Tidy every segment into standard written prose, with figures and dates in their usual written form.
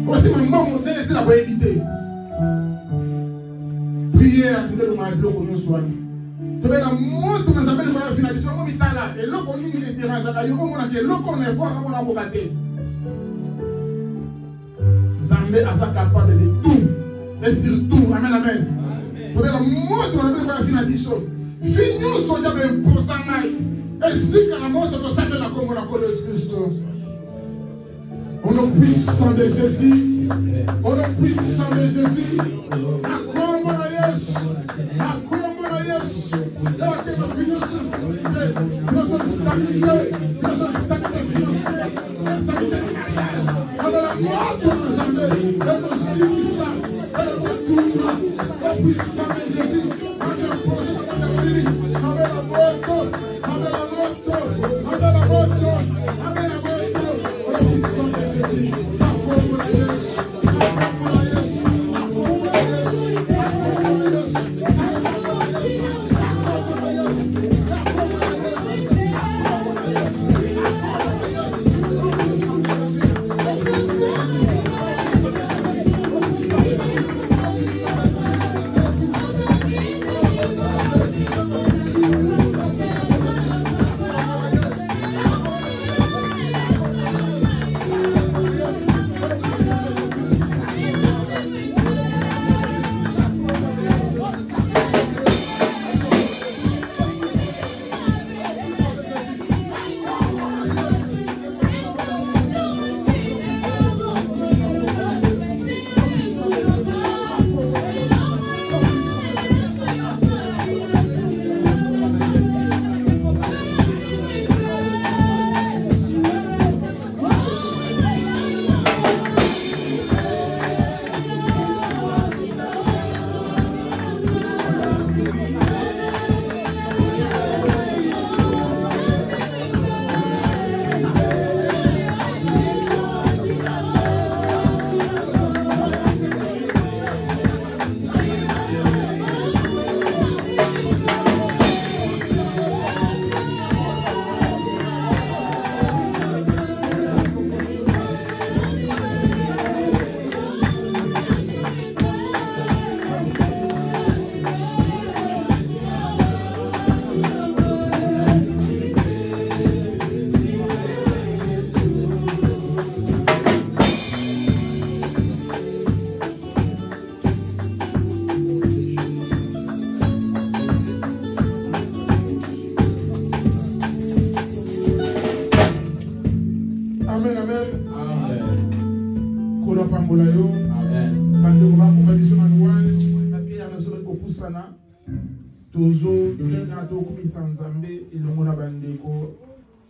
Aussi, maman, mon Dieu, c'est la bonne éviter. Prière, nous devons aller au nous soins. Tu veux la montre, nous avons le final, nous avons mis là, et l'eau qu'on nous dérange, l'eau qu'on est fort, on a bogaté. Zambé a ça capable de tout, et surtout, amen, amen. Tu veux la montre, nous avons le final, Vignons sont déjà imposants, et si que la montre, nous savons la comme on a connu Christ. Au nom puissant de Jésus, au nom puissant de Jésus,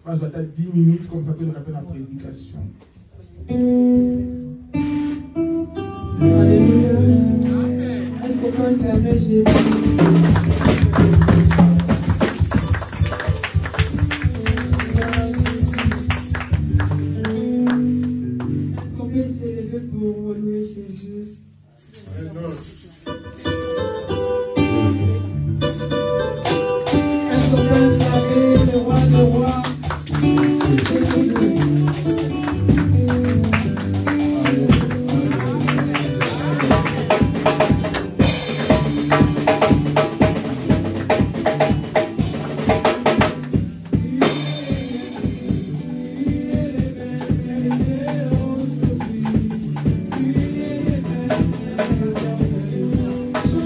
Moi, je dois être 10 minutes comme ça que nous avons fait la prédication. Alléluia. Est-ce qu'on peut acclamer Jésus? Est-ce qu'on peut s'élever pour louer Jésus? Est-ce qu'on peut acclamer le roi des rois? Sous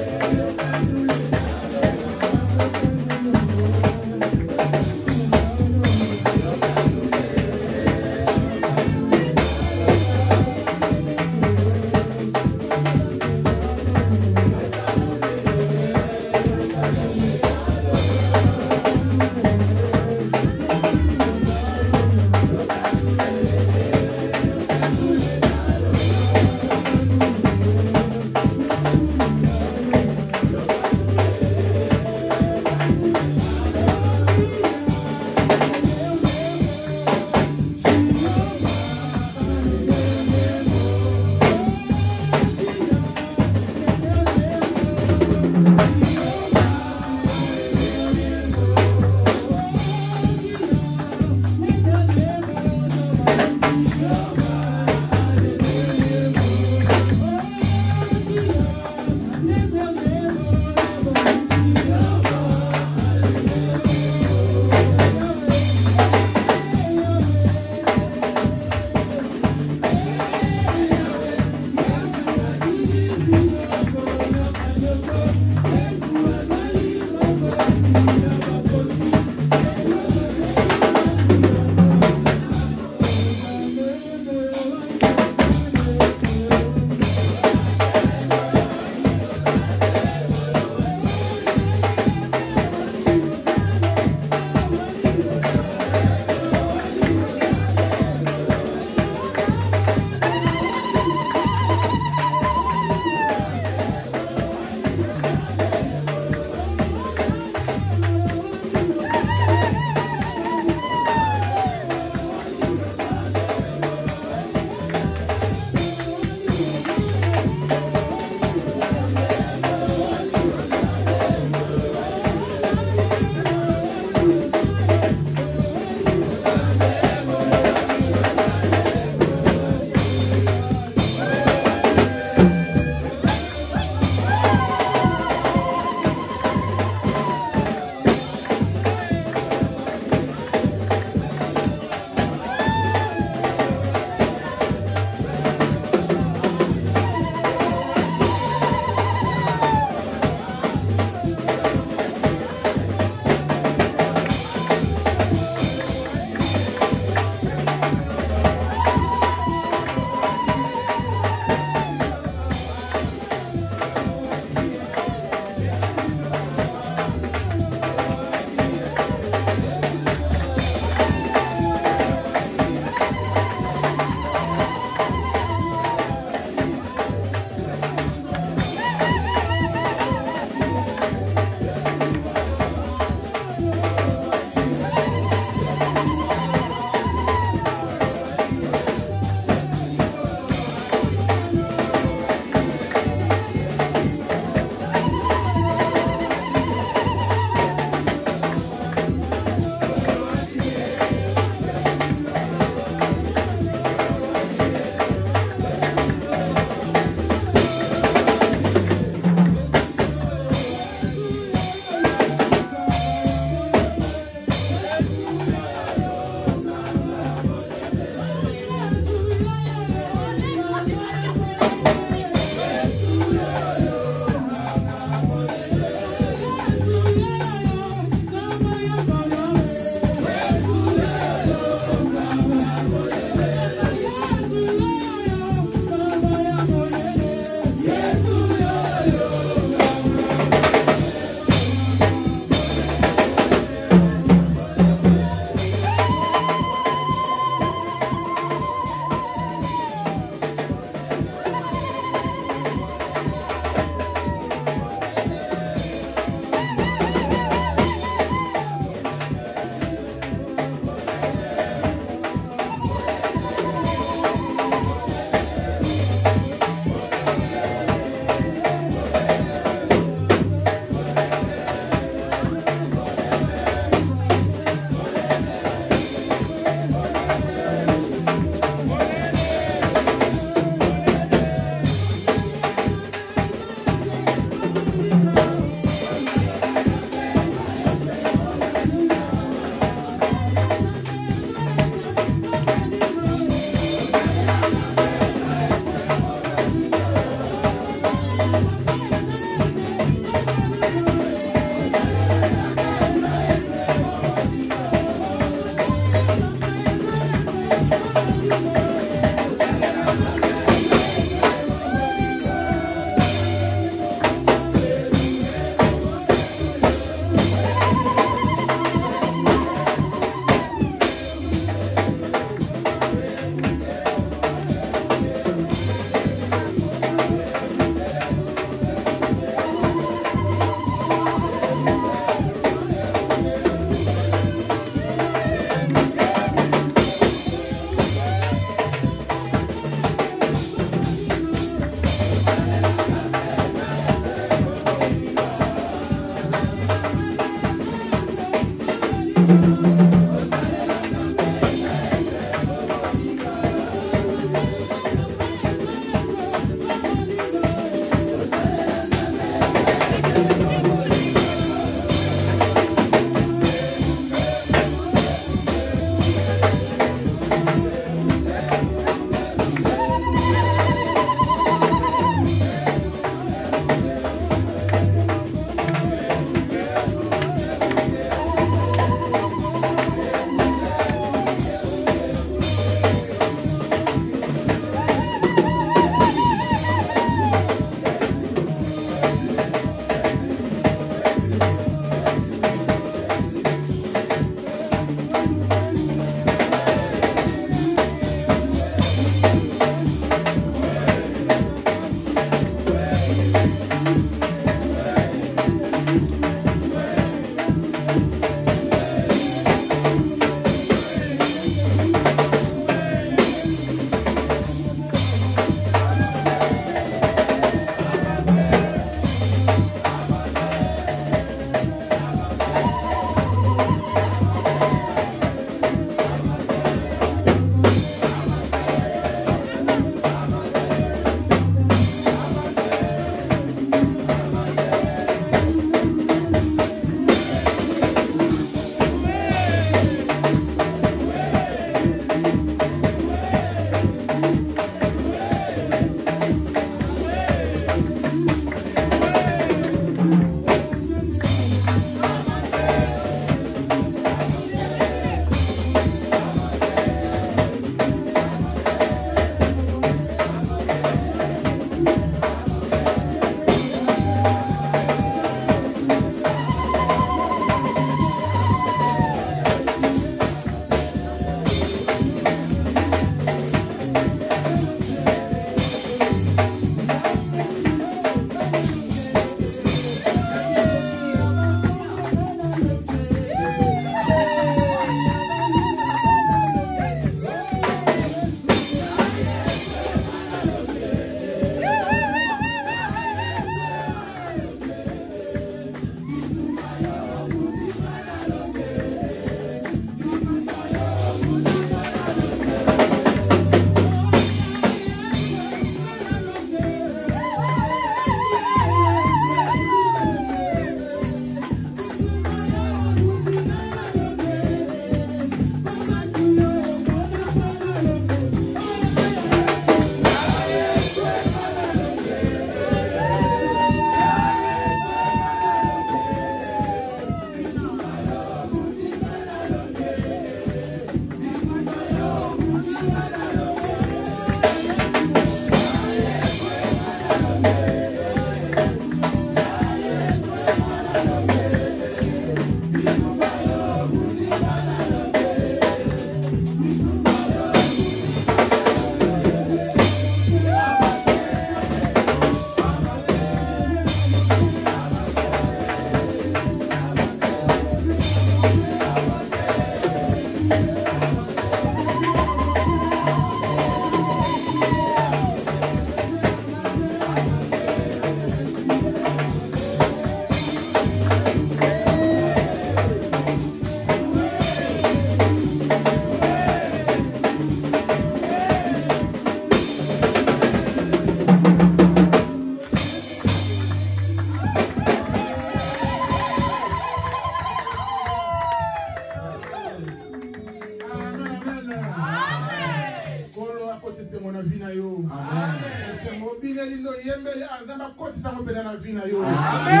Obineli no yembeli azamba kotisa mo pena na vie na yo. Amen.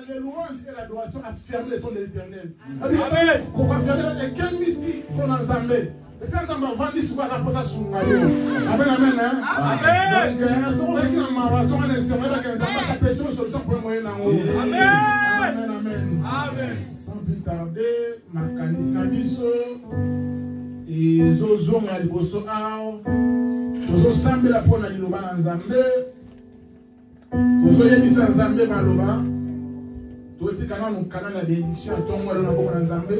Les louanges et l'adoration affirment le ton de l'Éternel. Amen. Pourquoi affirmer les 15 mystique qu'on a zambé. Est-ce que nous avons vendu sur la posa sunga yo? Amen, amen, hein? Amen. Donc, on va dire que ma raison est c'est vrai que nous avons sa personne solution pour moyen na ngo. Amen. Amen, amen. Amen. Sans plus tarder, ma kanisi biso et zozo na liboso ao. Zozo sambela pona liloba na Nzambe. Zozo yebisa Nzambe maloba. Toeti kana no canal la bénédiction tongo na boko na Nzambe.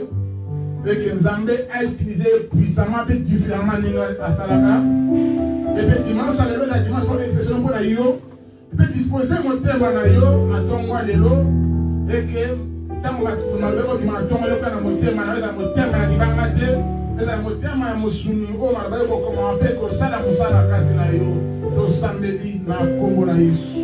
Et que Nzambe a utilisé puissamment et différemment à Salaka. Et puis dimanche, la dimanche, on a une session pour la yo. Et puis disposer mon thème à yo, à ton mois de l'eau. Et que tant qu'on va faire mon thème à mon thème à l'Ibangate, et à mon thème à mon souni, on va faire comment on peut que ça la moussa la casse na yo. Donc samedi, na Congo na Yesu.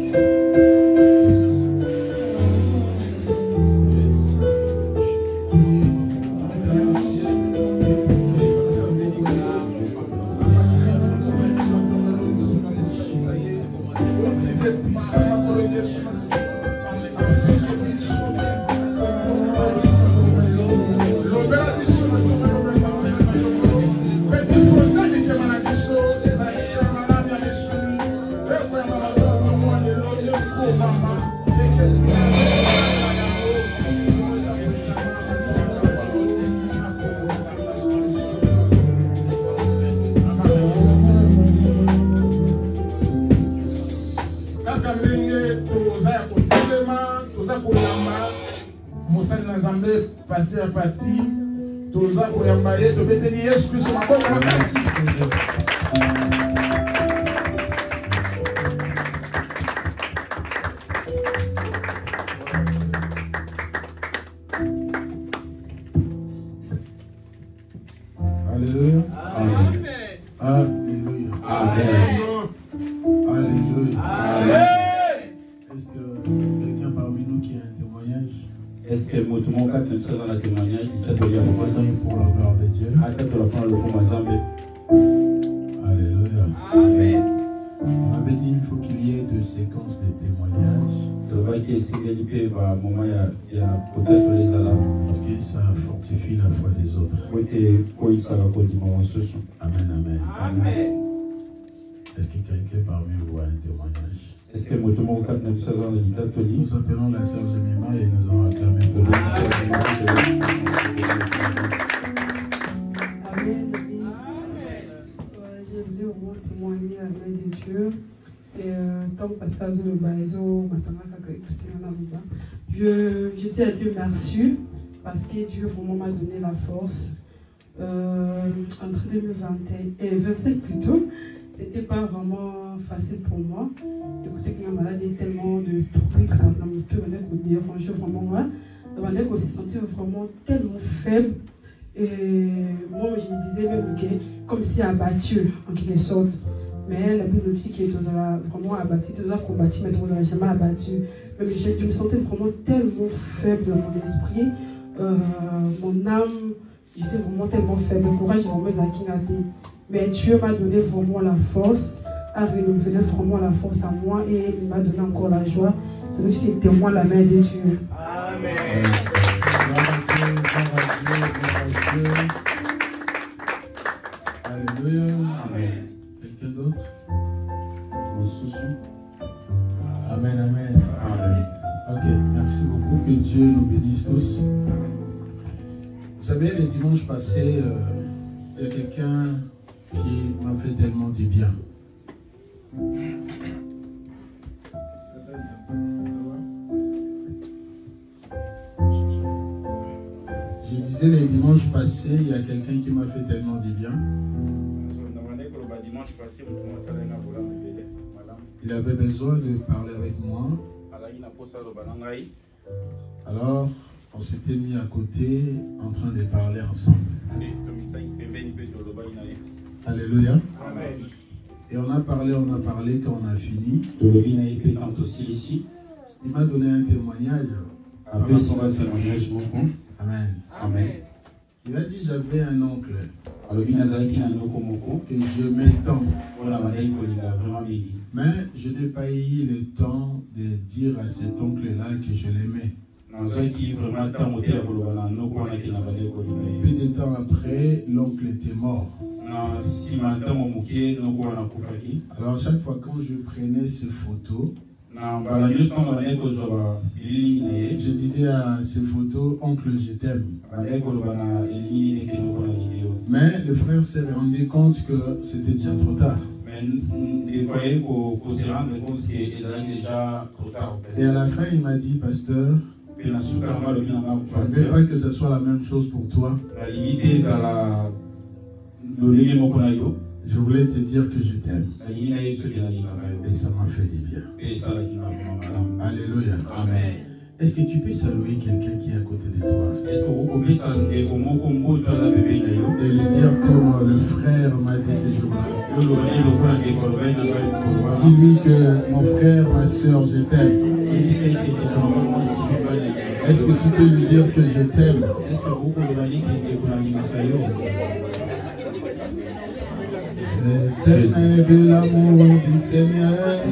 Passer à partir, tous à pour yambaye, tu peux te dire Jésus Christ ma bonne merci. Alléluia. Amen. Alléluia. Amen. Alléluia. Amen. Est-ce que quelqu'un parmi nous qui a un témoignage? Est-ce que tout le monde a dans le témoignage pour la gloire de Dieu? Alléluia. Amen. On avait dit qu'il faut qu'il y ait deux séquences de témoignages. Parce que ça fortifie la foi des autres. Amen, amen. Amen. Est-ce que quelqu'un parmi vous a un témoignage? Est-ce que nous appelons la sœur Jemima et nous allons acclamer pour lui. Amen. Je voulais vraiment témoigner à la main de Dieu. Et tant que pasteur le Baïzo, je tiens à dire merci parce que Dieu vraiment m'a donné la force. Entre 2020 et 2025 plutôt, c'était pas vraiment facile pour moi. Écoutez que la maladie est tellement de trucs dans mon cœur, qu'on dérangeait vraiment moi. On s'est senti vraiment tellement faible. Et moi, je disais même que comme si abattu en quelque sorte. Mais la Bible dit que tu as vraiment abattu, tu as combattu, mais tu n'as jamais abattu. Mais je me sentais vraiment tellement faible dans mon esprit. Mon âme, j'étais vraiment tellement faible. Le courage, j'ai vraiment zakinaté. Mais Dieu m'a donné vraiment la force, a renouvelé vraiment la force à moi et il m'a donné encore la joie. C'est donc que j'étais témoin de la main de Dieu. Amen. Alléluia. Amen. Quelqu'un d'autre? Amen, amen. Amen. Ok, merci beaucoup. Que Dieu nous bénisse tous. Vous savez, le dimanche passé, il y a quelqu'un qui m'a fait tellement du bien. Je disais le dimanche passé, il y a quelqu'un qui m'a fait tellement du bien. Il avait besoin de parler avec moi. Alors, on s'était mis à côté en train de parler ensemble. Alléluia. Amen. Et on a parlé, quand on a fini. Il m'a donné un témoignage. Amen. Amen. Amen. Il a dit j'avais un oncle alobi nazalaki na ndeko moko que je m'étends. wana bandaki kolinga vraiment mingi. Mais je n'ai pas eu le temps de dire à cet oncle-là que je l'aimais. nazwaki vraiment ntango te ya koloba na ndeko wana ke na bandaki kolinga ye. Peu de temps après, l'oncle était mort. Na nsima ntango moke ndeko wana akufaki. Alors chaque fois quand je prenais ces photos, Na mbala nyonso ntango bandaki kozwa bilili na ye je disais à ces photos, oncle, je t'aime. bandaki koloba na elili ndenge ndeko na lingi yo. Mais le frère s'est rendu compte que c'était déjà trop tard. Mais ndeko aye se rendre compte ke ezalaki déjà trop tard. Et à la fin, il m'a dit, pasteur, Pe na suka yango alobi na nga je ne veux pas que ce soit la même chose pour toi. nalingi te ezala lolenge moko na yo. Je voulais te dire que je t'aime. nalingi na ye soki nalingaka yo. Et ça m'a fait du bien. Pe esalaki na vraiment malamu. Alléluia. Amen. Est-ce que tu peux saluer quelqu'un qui est à côté de toi Est-ce que okopesa ndeko moko mboto aza pembeni na yo et lui dire comme le frère m'a dit ce jour-là? yo lobani lokola ndeko alobani na ngai mokolo wana Dis-lui que mon frère, ma soeur, je t'aime. yebisa ete ndeko na ngai mwasi mibali. Est-ce que tu peux lui dire que je t'aime? Est-ce que okolobani ke ndeko nalingaka yo? Je t'aime de l'amour du Seigneur.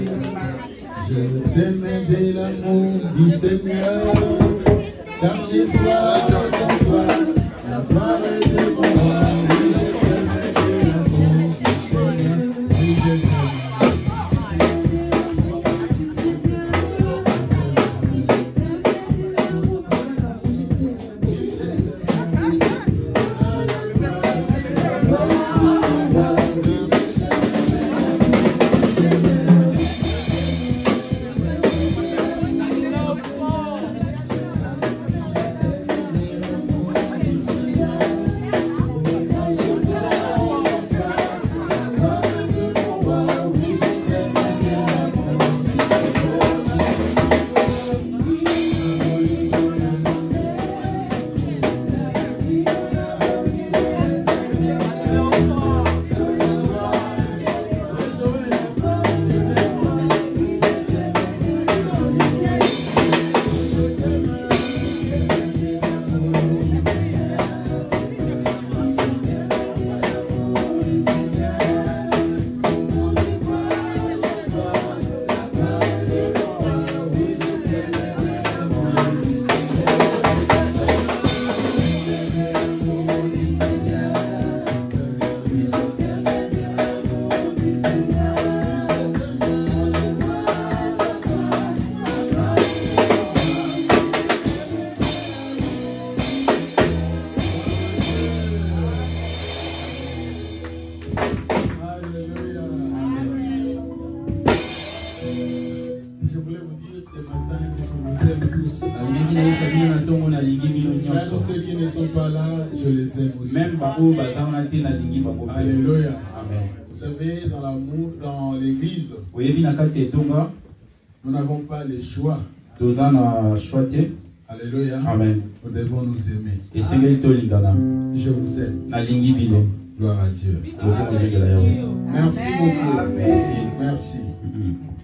Je t'aime de l'amour du Seigneur. Car chez toi, sans toi, la gloire est de mon roi. Oui, je t'aime de l'amour du Seigneur. Oui, je t'aime. Ceux qui ne sont pas là, je les aime aussi. Alléluia. Amen. Vous savez, dans l'amour, dans l'église, nous n'avons pas le choix. Alléluia. Amen. Nous devons nous aimer. Et Je vous aime. Gloire à Dieu. Merci beaucoup. Merci.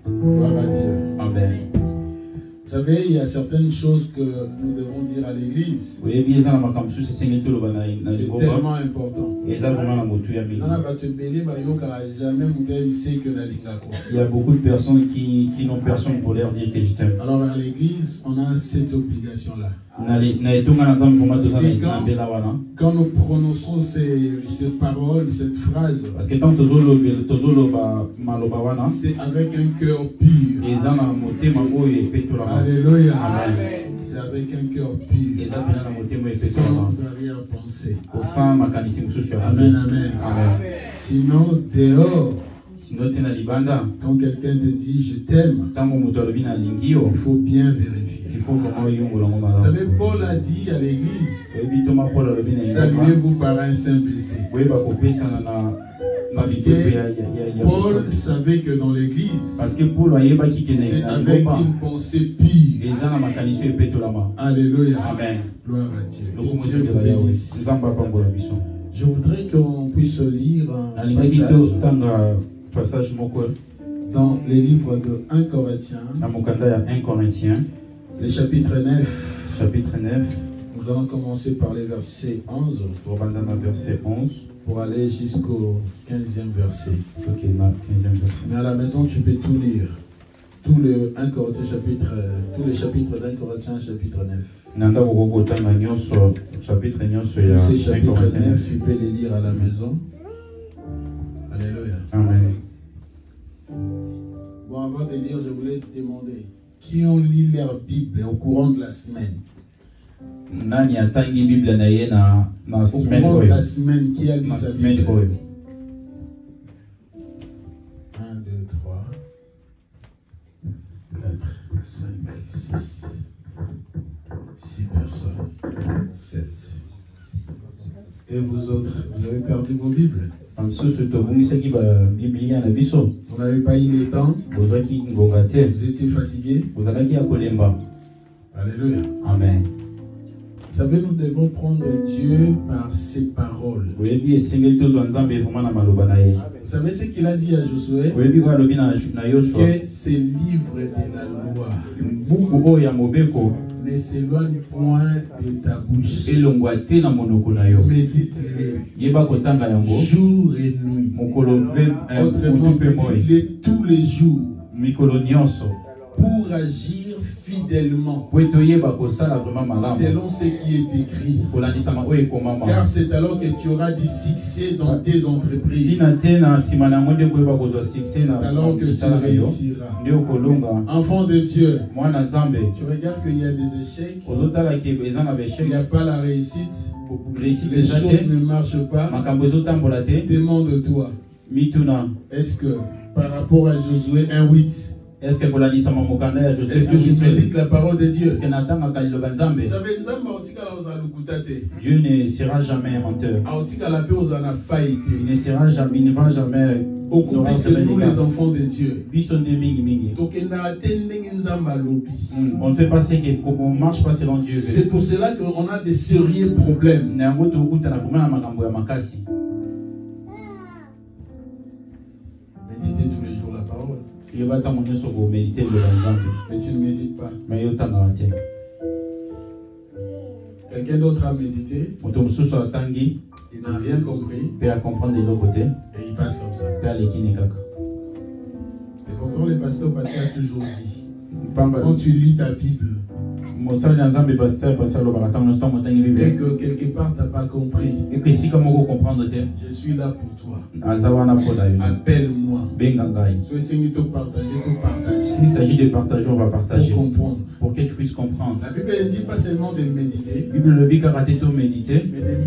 Gloire à Dieu. Amen. Vous savez, il y a certaines choses que nous devons dire à l'église. C'est tellement important. Il y a beaucoup de personnes qui n'ont personne pour leur dire que je t'aime. Alors à l'église, on a cette obligation-là. Quand nous prononçons ces paroles, cette phrase, c'est avec un cœur pur. Alléluia. C'est avec un cœur pur. Sans arrière-pensée. Amen, amen. Sinon, dehors, quand quelqu'un te dit je t'aime, il faut bien vérifier. Vous savez, Paul a dit à l'église, saluez-vous par un saint baiser. Parce que Paul savait que dans l'église, c'est avec une pensée pure. Alléluia. Amen. Gloire à Dieu. Que Dieu vous bénisse. Je voudrais qu'on puisse lire un passage dans les livres de 1 Corinthiens, le chapitre 9. Nous allons commencer par les versets 11 pour aller jusqu'au 15e verset. Mais à la maison, tu peux tout lire. Tout le 1 Corinthiens chapitre, tous les chapitres d'1 Corinthiens chapitre 9. Ces chapitres 9, tu peux les lire à la maison. Alléluia. Amen. Bon, avant de lire, je voulais te demander qui ont lu leur Bible au courant de la semaine. Nani atangi Bible na ye na Au courant de la semaine, qui a lu sa Bible? 1, 2, 3, 4, 5, 6, 6 personnes, 7. Et vous autres, vous avez perdu vos Bibles? Vous n'avez pas eu le temps? Vous étiez fatigué? Alléluia. Amen. Vous savez, nous devons prendre Dieu par ses paroles. Vous savez ce qu'il a dit à Josué? Que ces livres de la loi ne s'éloigne point de ta bouche. Médite-les jour et nuit. Autrement, médite-les tous les jours pour agir fidèlement selon ce qui est écrit. Car c'est alors que tu auras du succès dans tes entreprises. C'est alors que tu réussiras. Enfant de Dieu, tu regardes qu'il y a des échecs, il n'y a pas la réussite, les choses ne marchent pas. Demande-toi, est-ce que par rapport à Josué 1:8, est-ce que je médite la parole de Dieu? Dieu ne sera jamais menteur. Il ne sera jamais, il ne va jamais. Beaucoup plus que nous, les enfants de Dieu. On ne fait pas ce qu'on marche pas selon Dieu. C'est pour cela qu'on a des sérieux problèmes. Méditez tous les jours la parole. Mais tu ne médites pas. Quelqu'un d'autre a médité. Il n'a rien compris. Et il passe comme ça. Et pourtant, le pasteur Patrick a toujours dit, quand tu lis ta Bible, et que quelque part tu n'as pas compris, je suis là pour toi. Appelle-moi. S'il s'agit de partager, on va partager. Pour comprendre. Pour que tu puisses comprendre. La Bible ne dit pas seulement de méditer, mais de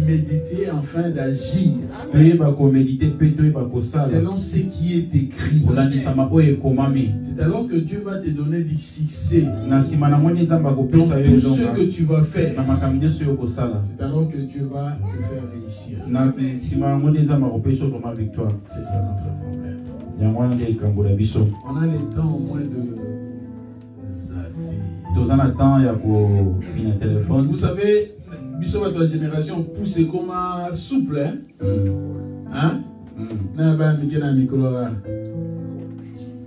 méditer afin d'agir selon ce qui est écrit. C'est alors que Dieu va te donner du succès dans tout ce que tu vas faire. C'est alors que Dieu va te faire réussir. C'est ça notre problème. On a le temps au moins de zapper. Vous savez, votre génération pousse comme un souple. Hein?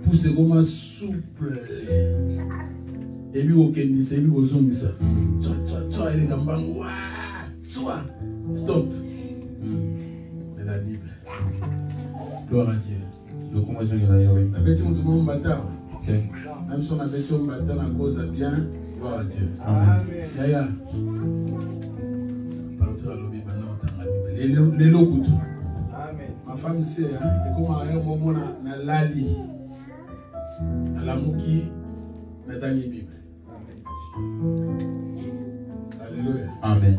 Pousse comme un souple. Et puis, au Kenya, c'est lui qui a ça. Stop. C'est la Bible. Gloire à Dieu. La bête, tout le monde bâtard. Même si on a bêté un bâtard en cause bien, gloire à Dieu. Yaya. Partir à l'objet maintenant dans la Bible. Les locutus. Ma femme sait, c'est comme un moment dans l'ali. Dans la mouki, dans la Bible. Alléluia. Amen.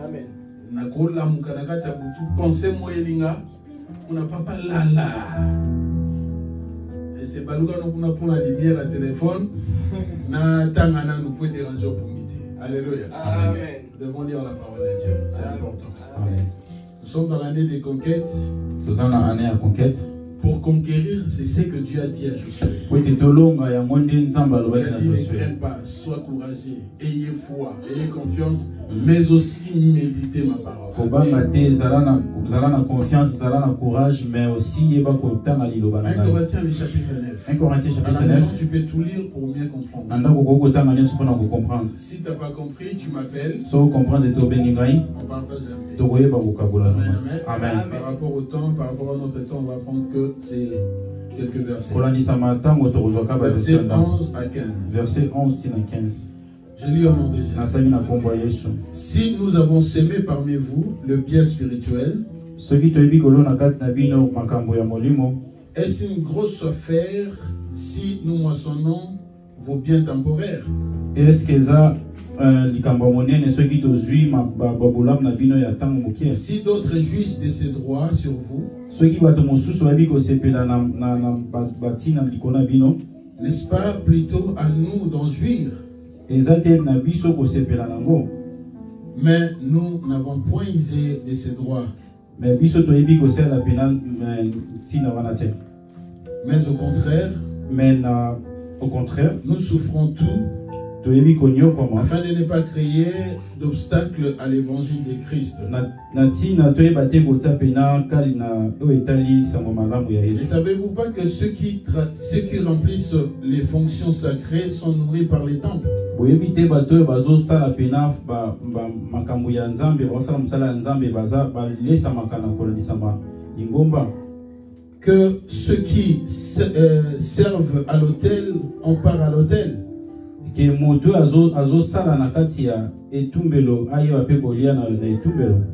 Amen. Nakola mukanaka tabutu pensez moi elinga on a papa lala. Et c'est baluka nous pour la lumière à téléphone na tangana nous peut déranger pour midi. Alléluia. Amen. Nous devons lire la parole de Dieu, c'est important. Amen. Nous sommes dans l'année des conquêtes. Nous sommes dans l'année à conquête. pour conquérir, c'est ce que Dieu a dit à Josué. Il a dit, ne crains pas, sois courageux, ayez foi, ayez confiance, mais aussi méditez ma parole. 1 Corinthiens le chapitre 9. 1 Corinthiens À la chapitre maison, 9. tu peux tout lire pour mieux comprendre. Si tu n'as pas compris, tu m'appelles. On partage un peu. Amen, amen. Amen. Par rapport au temps, par rapport à notre temps, on va prendre que c'est quelques versets. Verset 11 à 15. Verset 11 à 15. Je lis au nom de Jésus. Si nous avons semé parmi vous le bien spirituel, est-ce une grosse affaire si nous moissonnons vos biens temporaires? Est-ce que ça si d'autres jouissent de ces droits sur vous, n'est-ce pas plutôt à nous d'en jouir? Mais nous n'avons point usé de ces droits. Mais au contraire, nous souffrons tout afin de ne pas créer d'obstacles à l'évangile de Christ. Ne savez-vous pas que ceux qui remplissent les fonctions sacrées sont nourris par les temples? Que ceux qui servent à l'autel ont part à l'autel. De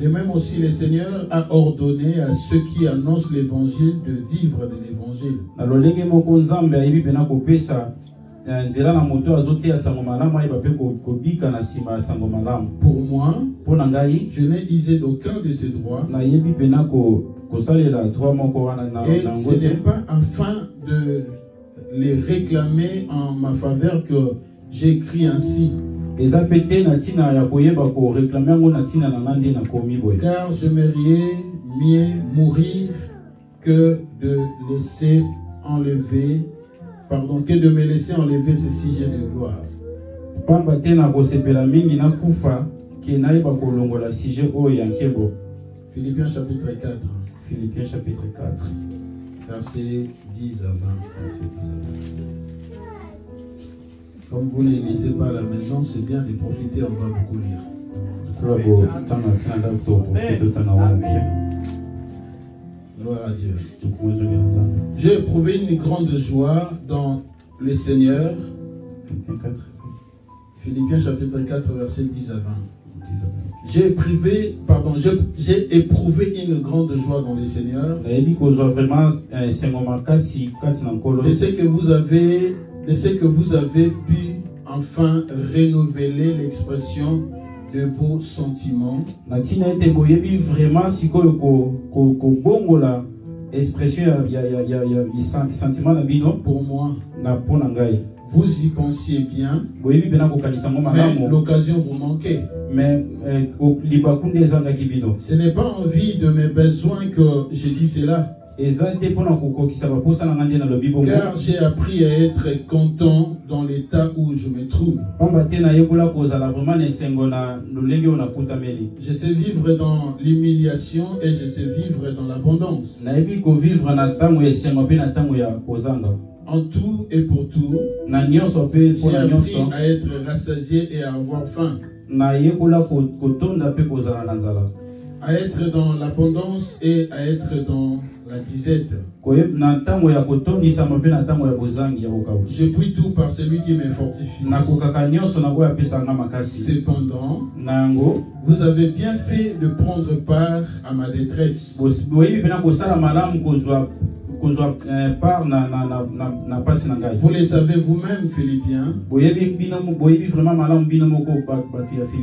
même aussi le Seigneur a ordonné à ceux qui annoncent l'évangile de vivre de l'évangile. Pour moi, je n'ai usé d'aucun de ces droits. Et ce n'est pas afin de les réclamer en ma faveur que j'écris ainsi. Car j'aimerais mieux mourir que de laisser enlever, que de me laisser enlever ce sujet de gloire. Philippiens chapitre 4. Philippiens chapitre 4. Versets 10 à 20. Comme vous ne lisez pas à la maison, c'est bien de profiter, on va beaucoup lire. Gloire à Dieu. J'ai éprouvé une grande joie dans le Seigneur. Philippiens chapitre 4, versets 10 à 20. J'ai éprouvé une grande joie dans le Seigneur. De ce que vous avez pu enfin renouveler l'expression de vos sentiments. Pour moi, vous y pensiez bien, mais l'occasion vous manquait. Ce n'est pas en vue de mes besoins que je dis cela. Car j'ai appris à être content dans l'état où je me trouve. Je sais vivre dans l'humiliation et je sais vivre dans l'abondance. En tout et pour tout, j'ai appris à être rassasié et à avoir faim. À être dans l'abondance et à être dans la disette. Je prie tout par celui qui me fortifie. Cependant, vous avez bien fait de prendre part à ma détresse. Vous le savez vous-même, Philippiens.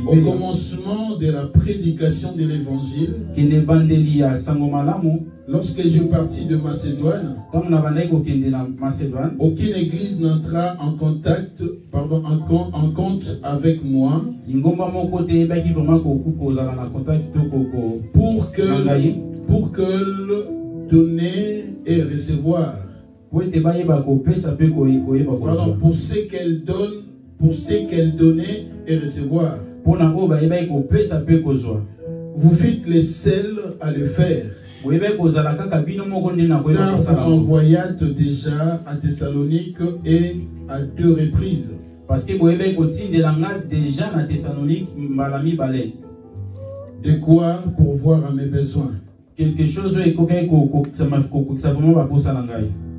Au commencement de la prédication de l'évangile, lorsque je partis de Macédoine, aucune église n'entra en compte avec moi pour que donner et recevoir. Pardon, pour ce qu'elle donne, pour ce qu'elle donnait et recevoir. Vous faites les seuls à le faire. Car vous envoyâtes déjà à Thessalonique et à 2 reprises. Parce que déjà à Thessalonique, de quoi pourvoir à mes besoins. Quelque chose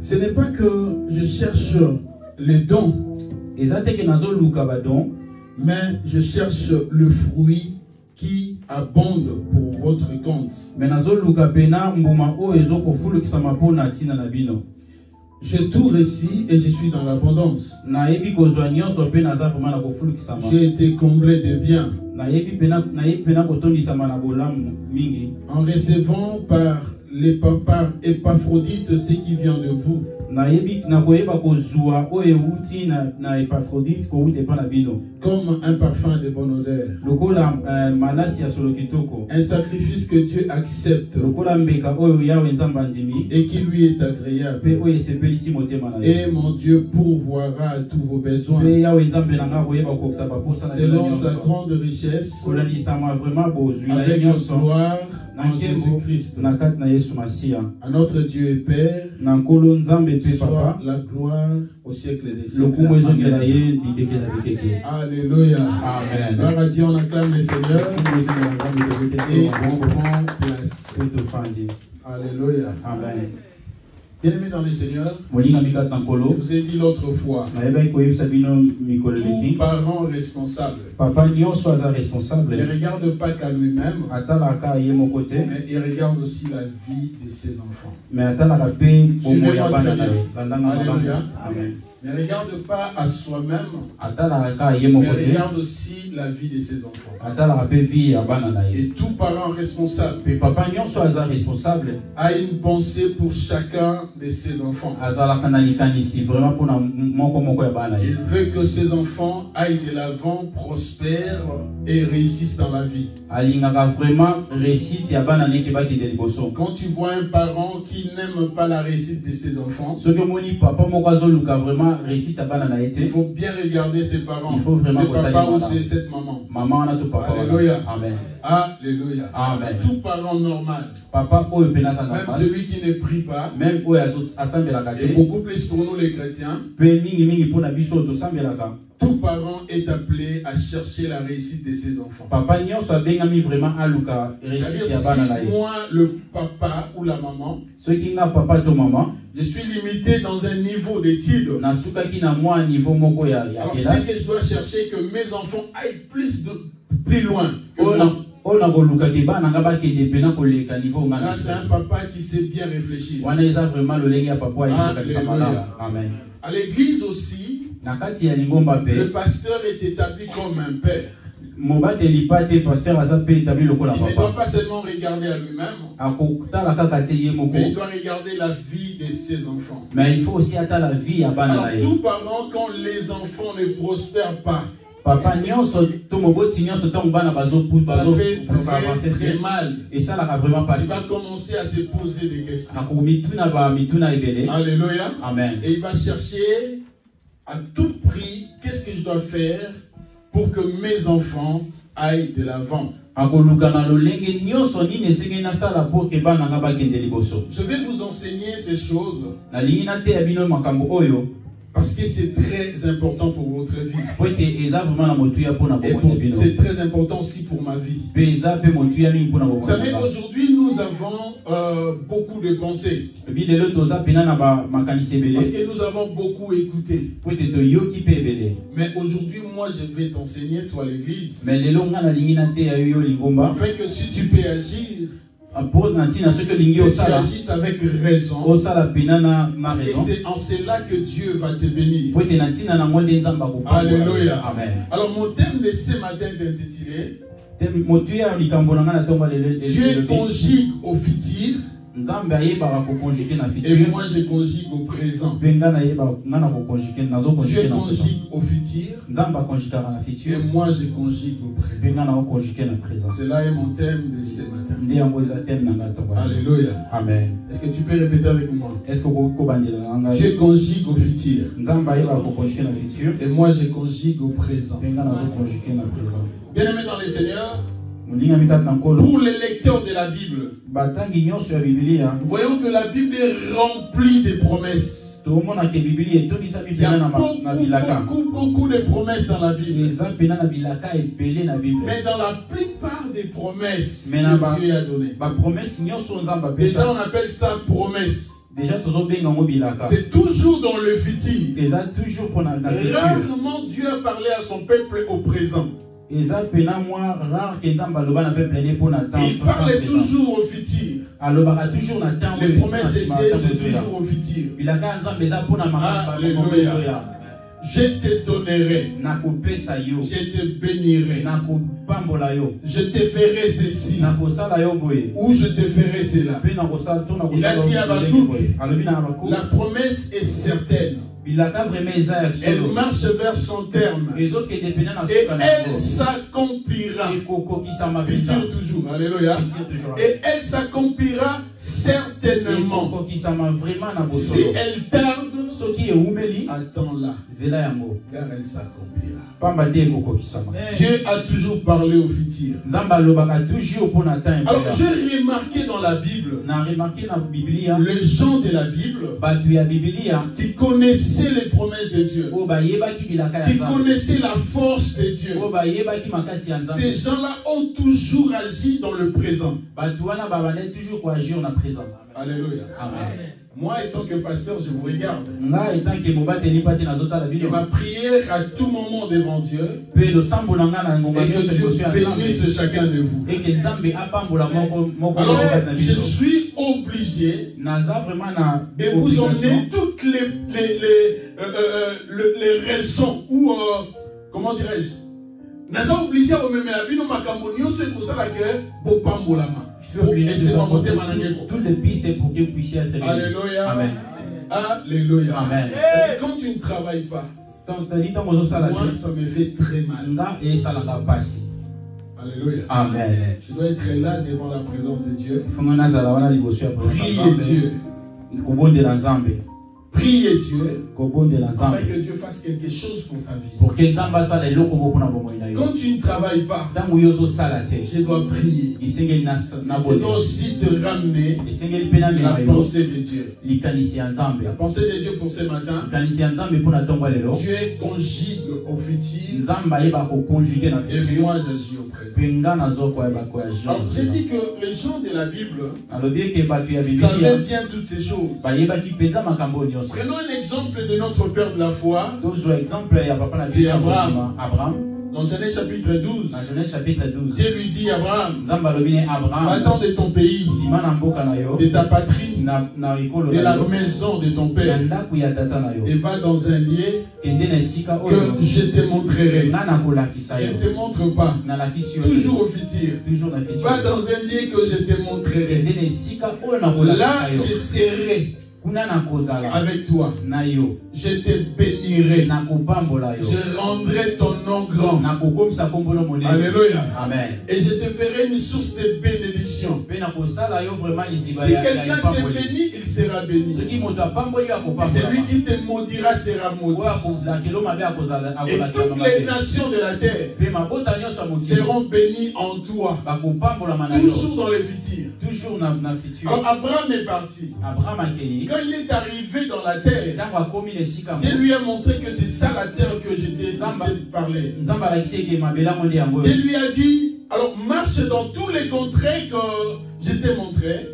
ce n'est pas que je cherche les dons, mais je cherche le fruit qui abonde pour votre compte. J'ai tout réussi et je suis dans l'abondance. J'ai été comblé de biens. En recevant par les papas Épaphrodite ce qui vient de vous. Comme un parfum de bonne odeur. Un sacrifice que Dieu accepte et qui lui est agréable. Et mon Dieu pourvoira à tous vos besoins selon sa grande richesse avec gloire en Jésus-Christ. À notre Dieu et Père soit la gloire au siècle des siècles. Alléluia. Amen. Gloire à Dieu, on acclame le Seigneur et on prend place. Alléluia. Amen. Bien-aimés dans le Seigneur, je vous ai dit l'autre fois, tout parent responsable ne regarde pas qu'à lui-même, mais il regarde aussi la vie de ses enfants. Alléluia. Ne regarde pas à soi-même, mais regarde aussi la vie de ses enfants. Et tout parent responsable a une pensée pour chacun de ses enfants. Il veut que ses enfants aillent de l'avant, prospèrent et réussissent dans la vie. Quand tu vois un parent qui n'aime pas la réussite de ses enfants, il faut bien regarder ses parents, ses papas ou cette maman. Alléluia. Amen. Alléluia. Amen. Tout parent normal, même celui qui ne prie pas, et beaucoup plus pour nous les chrétiens, tout parent est appelé à chercher la réussite de ses enfants. C'est-à-dire si moi, le papa ou la maman, je suis limité dans un niveau d'études, alors c'est que je dois chercher que mes enfants aillent plus loin que moi. Là, c'est un papa qui sait bien réfléchir. Alléluia. À l'église aussi, le pasteur est établi comme un père. Il ne doit pas seulement regarder à lui-même, mais il doit regarder la vie de ses enfants. Mais il faut aussi attendre la vie à Alors, tout parent, quand les enfants ne prospèrent pas, ça fait très mal. Et ça l'a vraiment passé. Il va commencer à se poser des questions. Alléluia. Amen. Et il va chercher à tout prix qu'est-ce que je dois faire pour que mes enfants aillent de l'avant. Je vais vous enseigner ces choses parce que c'est très important pour votre vie. Et c'est très important aussi pour ma vie. Vous savez, aujourd'hui, nous avons beaucoup de pensées. Parce que nous avons beaucoup écouté. Mais aujourd'hui, moi, je vais t'enseigner, toi, l'église, afin que si tu peux agir, que tu agisses avec raison. Parce que c'est en cela que Dieu va te bénir. Alléluia. Alors mon thème de ce matin est intitulé Dieu conjugue au futur Et moi je conjugue au présent. Dieu conjugue au futur. Et moi je conjugue au présent. Cela est mon thème de ce matin. Alléluia. Amen. Est-ce que tu peux répéter avec moi? Dieu conjugue au futur. Et moi je conjugue au présent. Bien-aimés dans le Seigneur, pour les lecteurs de la Bible, nous voyons que la Bible est remplie de promesses. Il y a beaucoup de promesses dans la Bible. Mais dans la plupart des promesses que Dieu a données, déjà on appelle ça promesse. C'est toujours dans le futur. Rarement Dieu a parlé à son peuple au présent. Il parlait toujours au futur. Les promesses de Dieu sont toujours au futur. Alléluia. Je te donnerai, je te bénirai, je te ferai ceci, ou je te ferai cela. Il a dit à Habakkuk, la promesse est certaine. Elle marche vers son terme et elle s'accomplira. Futur toujours, alléluia. Et elle s'accomplira certainement. Si elle tarde, attends-là, car elle s'accomplira. Dieu a toujours parlé au futur. Alors j'ai remarqué dans la Bible les gens de la Bible qui connaissaient les promesses de Dieu, qui connaissaient la force de Dieu. Ces gens-là ont toujours agi dans le présent. Alléluia. Amen. Moi, étant que pasteur, je vous regarde. Et ma prière à tout moment devant Dieu, et que Dieu bénisse chacun de vous. Alors, je suis obligé de vous emmener toutes les raisons ou, comment dirais-je, naza obligé à me la vie, c'est pour ça que toutes les pistes pour que vous puissiez être bénis. Alléluia. Amen. Alléluia. Amen. Et quand tu ne travailles pas, moi ça me fait très mal. Alléluia. Amen. Je dois être là devant la présence de Dieu. Priez Dieu. Priez Dieu afin que Dieu fasse quelque chose pour ta vie. Quand tu ne travailles pas, je dois prier. Je dois aussi te ramener la pensée de Dieu. La pensée de Dieu pour ce matin, Dieu conjugue au futur et moi j'agis au présent. Alors j'ai dit que les gens de la Bible savaient bien toutes ces choses. Prenons un exemple de notre père de la foi. C'est Abraham. Dans Genèse chapitre 12, Dieu lui dit Abraham, va-t'en de ton pays, de ta patrie, de la maison de ton père, et va dans un lieu que je te montrerai. Je ne te montre pas, toujours au futur. Va dans un lieu que je te montrerai. Là, je serai avec toi. Je te bénirai. Je rendrai ton nom grand. Alléluia. Amen. Et je te ferai une source de bénédiction. Si quelqu'un te bénit, il sera béni. Et celui qui te maudira sera maudit. Et toutes les nations de la terre seront bénies en toi. Toujours dans le futur. Alors Abraham est parti. Quand il est arrivé dans la terre, Dieu lui a montré que c'est ça la terre que je t'ai parlé. Dieu lui a dit, alors marche dans tous les contrées que je t'ai montré.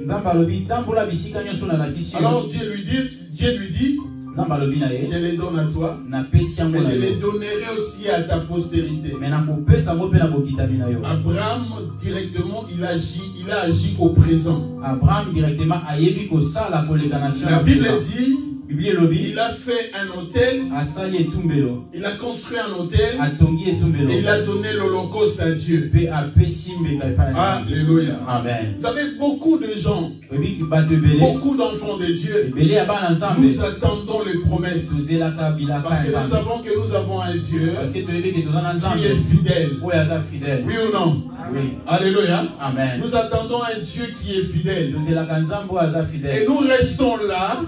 Alors Dieu lui dit, je les donne à toi, mais je les donnerai aussi à ta postérité. Abraham directement, il a agi au présent. La Bible dit, Il a fait un hôtel. Il a construit un hôtel. Et il a donné l'holocauste à Dieu. Alléluia. Amen. Vous savez, beaucoup de gens, beaucoup d'enfants de Dieu, nous attendons les promesses. Parce que nous savons que nous avons un Dieu qui est fidèle. Oui ou non? Oui. Alléluia. Amen. Nous attendons un Dieu qui est fidèle. Et nous restons là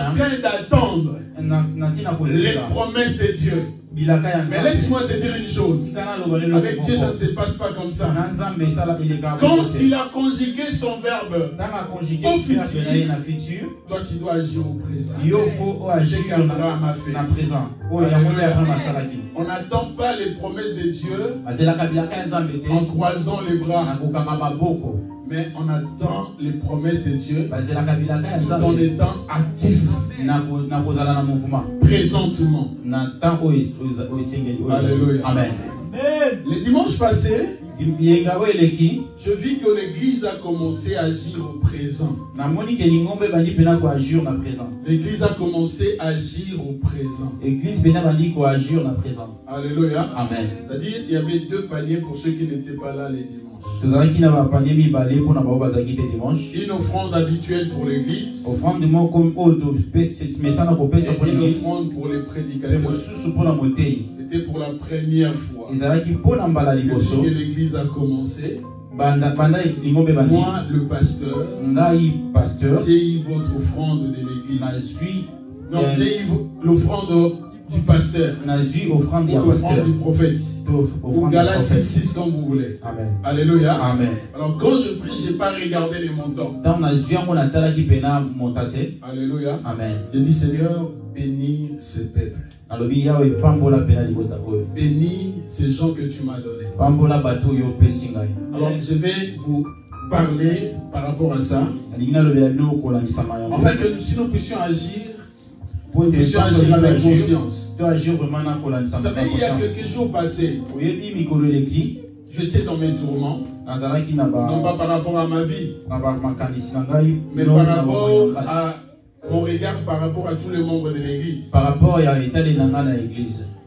en train d'attendre les promesses de Dieu. Mais laisse-moi te dire une chose. Avec Dieu, ça ne se passe pas comme ça. Quand il a conjugué son verbe au futur, toi tu dois agir au présent. J'ai qu'Abraham a fait. On n'attend pas les promesses de Dieu en croisant les bras. Mais on attend les promesses de Dieu tout en étant actif présentement. Alléluia. Amen. Le dimanche passé, je vis que l'église a commencé à agir au présent. L'église a commencé à agir au présent. Alléluia. Amen. C'est-à-dire qu'il y avait 2 paniers pour ceux qui n'étaient pas là les dimanches. Une offrande habituelle pour l'église. Et une offrande pour les prédicateurs. C'était pour la première fois. Depuis que l'église a commencé, moi, le pasteur, j'ai eu votre offrande de l'église. Non, j'ai eu l'offrande du pasteur, ou l'offrande du prophète, ou Galates 6 comme vous voulez. Amen. Alléluia. Amen. Alors quand je prie, je n'ai pas regardé les montants. Alléluia. Amen. Je dis Seigneur, bénis ce peuple. Bénis ces gens que tu m'as donnés. Alors je vais vous parler par rapport à ça. En fait, que si nous puissions agir, nous puissions agir avec conscience. Vous savez, il y a quelques jours passés, j'étais dans mes tourments. Non pas par rapport à ma vie, mais par rapport à mon regard par rapport à tous les membres de l'église.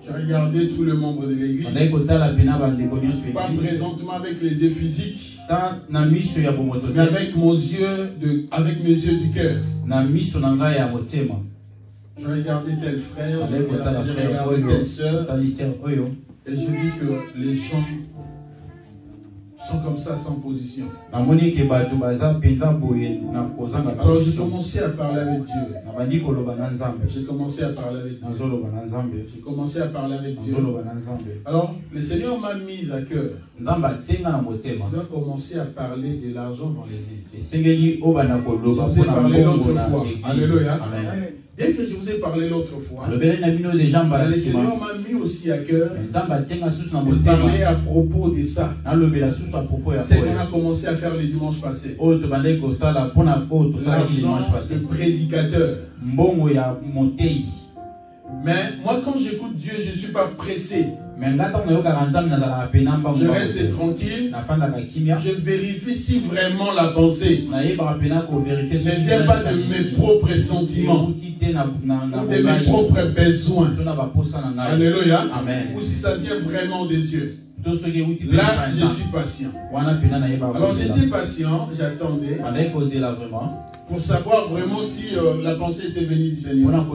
J'ai regardé tous les membres de l'église. Pas présentement avec les yeux physiques, mais avec mes yeux du cœur. Je regardais tel frère, je regardais telle soeur, et je vis que les gens sont comme ça sans position. Alors j'ai commencé à parler avec Dieu. J'ai commencé à parler avec Dieu. J'ai commencé à parler avec Dieu. Alors le Seigneur m'a mis à cœur. Je dois commencer à parler de l'argent dans l'église. Je vous ai parlé l'autre fois. Alléluia. Bien que je vous ai parlé l'autre fois, le Seigneur m'a mis aussi à cœur de parler à propos de ça. C'est qu'on a commencé à faire les dimanches passés. L'argent de prédicateur. Mais moi quand j'écoute Dieu, je ne suis pas pressé. Je reste tranquille. Je vérifie si vraiment la pensée ne vient pas de mes propres sentiments ou de mes propres besoins. Alléluia. Amen. Ou si ça vient vraiment de Dieu. Là, je suis patient. Alors j'étais patient, j'attendais pour savoir vraiment si la pensée était venue du Seigneur.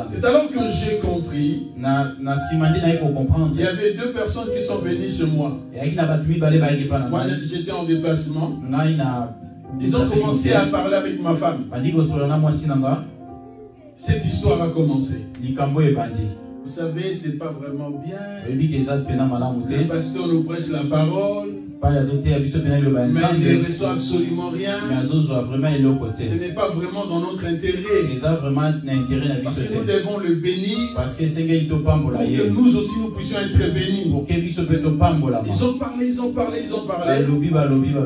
C'est alors que j'ai compris. Il y avait 2 personnes qui sont venues chez moi. Moi, j'étais en déplacement. Ils ont commencé à parler avec ma femme. Cette histoire a commencé. Vous savez, c'est pas vraiment bien. Le pasteur nous prêche la parole, mais il ne reçoit absolument rien. Ce n'est pas vraiment dans notre intérêt. Parce que nous devons le bénir pour que nous aussi nous puissions être bénis. Ils ont parlé.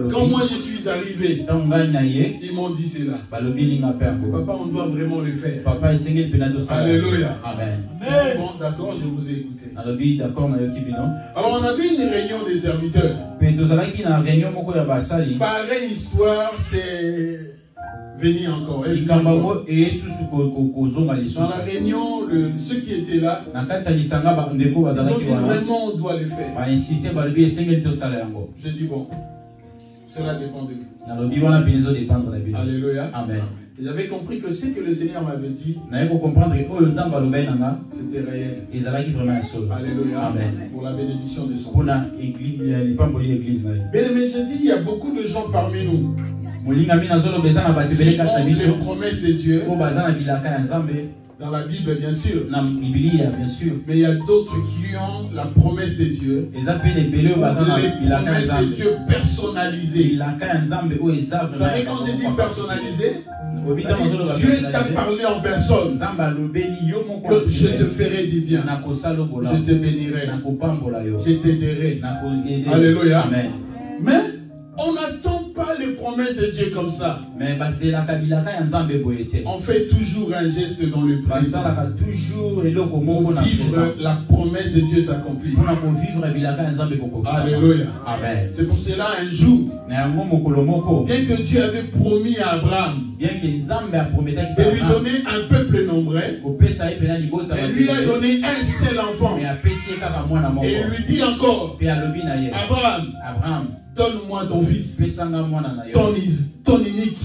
Quand moi je suis arrivé, ils m'ont dit cela. Papa, on doit vraiment le faire. Alléluia. Amen. Bon, d'accord, je vous ai écouté. Alors on avait une réunion des serviteurs. Pareille histoire, c'est venir encore. Dans la réunion, ceux qui étaient là, ils ont dit vraiment on doit le faire. J'ai dit bon, cela dépend de vous. Alléluia. Amen. Et j'avais compris que ce que le Seigneur m'avait dit, c'était réel. Alléluia. Amen. Pour la bénédiction de son Bien aimé, j'ai dit, il y a beaucoup de gens parmi nous qui ont les promesses de Dieu. Dans la Bible, bien sûr. Mais il y a d'autres qui ont la promesse de Dieu. Les promesses de Dieu personnalisées. Vous savez, quand j'ai dit personnalisé, Dieu t'a parlé en personne. Que je te ferai du bien. Je te bénirai. Je t'aiderai. Alléluia. Amen. Mais on n'attend pas les promesses de Dieu comme ça. On fait toujours un geste dans le présent. Pour vivre la promesse de Dieu s'accomplit. Alléluia. Amen. C'est pour cela un jour, bien que Dieu avait promis à Abraham de lui donner un peuple nombreux, et lui a donné un seul enfant. Et il lui dit encore, Abraham, donne-moi ton fils, ton unique,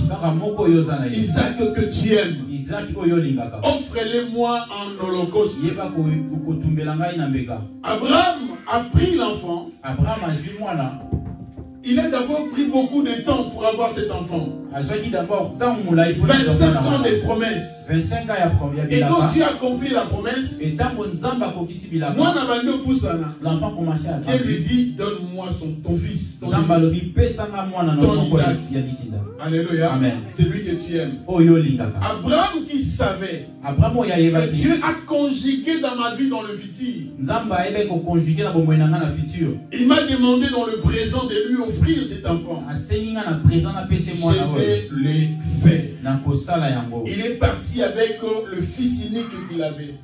Isaac que tu aimes. Offre-le-moi en holocauste. Abraham a pris l'enfant. Il a d'abord pris beaucoup de temps pour avoir cet enfant. 25 ans de promesses. Et quand tu as accompli la promesse, l'enfant commençait à Dieu lui dit, donne-moi ton fils, ton Isaac. Alléluia. Amen. C'est lui que tu aimes. Abraham qui savait que Dieu a conjugué dans ma vie dans le futur. Il m'a demandé dans le présent de lui offrir cet enfant. Je vais le faire. Il est parti avec le fils unique qu'il avait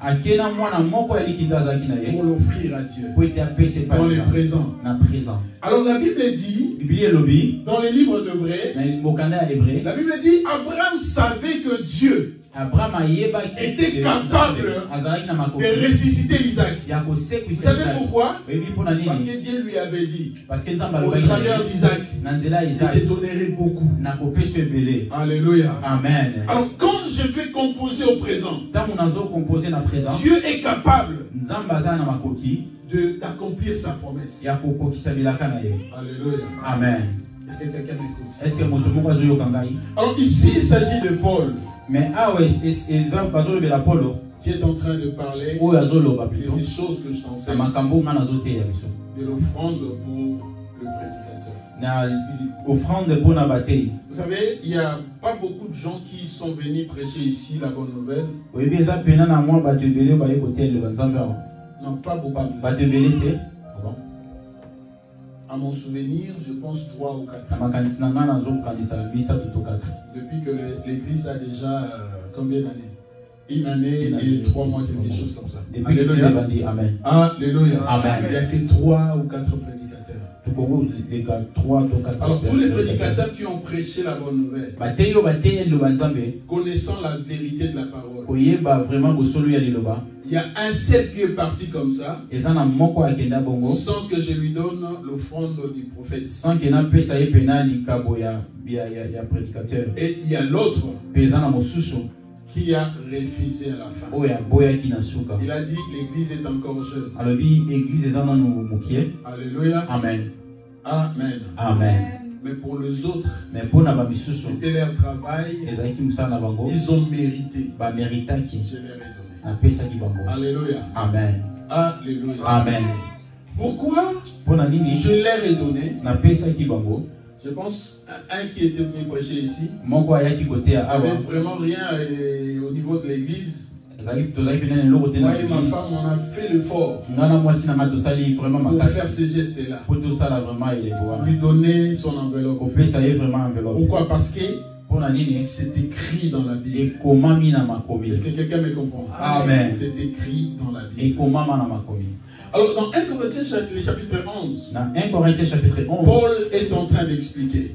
pour l'offrir à Dieu dans le présent. Alors la Bible dit dans les livres d'Hébreux, la Bible dit Abraham savait que Dieu était capable de ressusciter Isaac. Vous savez pourquoi? Parce que Dieu lui avait dit au travers d'Isaac, je te donnerai beaucoup. Alléluia. Amen. Alors quand je vais composer au présent, Dieu est capable d'accomplir sa promesse. Alléluia. Amen. Est-ce que quelqu'un m'écoute? Alors ici il s'agit de Paul. Mais qui est en train de parler de ces choses que je t'enseigne, de l'offrande pour le prédicateur. Vous savez, il n'y a pas beaucoup de gens qui sont venus prêcher ici la bonne nouvelle. Non, pas beaucoup. À mon souvenir, je pense 3 ou 4. Depuis que l'église a déjà combien d'années? Une année et 3 mois, quelque chose comme ça. Alléluia. Amen. Alléluia. Amen. Il n'y a que 3 ou 4 prédicateurs. Alors tous les prédicateurs qui ont prêché la bonne nouvelle, connaissant la vérité de la parole, il y a un seul qui est parti comme ça, sans que je lui donne l'offrande du prophète. Et il y a l'autre qui a refusé à la fin. Il a dit l'église est encore jeune. Alléluia. Amen. Amen. Amen. Mais pour les autres, c'était leur travail. Ils ont mérité. Je leur ai donné. Alléluia. Amen. Alléluia. Amen. Pourquoi je leur ai donné? Je pense un qui était venu prêcher ici avait vraiment rien au niveau de l'église. Moi et ma femme, on a fait l'effort pour faire ce geste-là, lui donner son enveloppe. Pourquoi? Parce que c'est écrit dans la Bible. Est-ce que quelqu'un me comprend? Amen. C'est écrit dans la Bible. Alors dans 1 Corinthiens chapitre 11, Paul est en train d'expliquer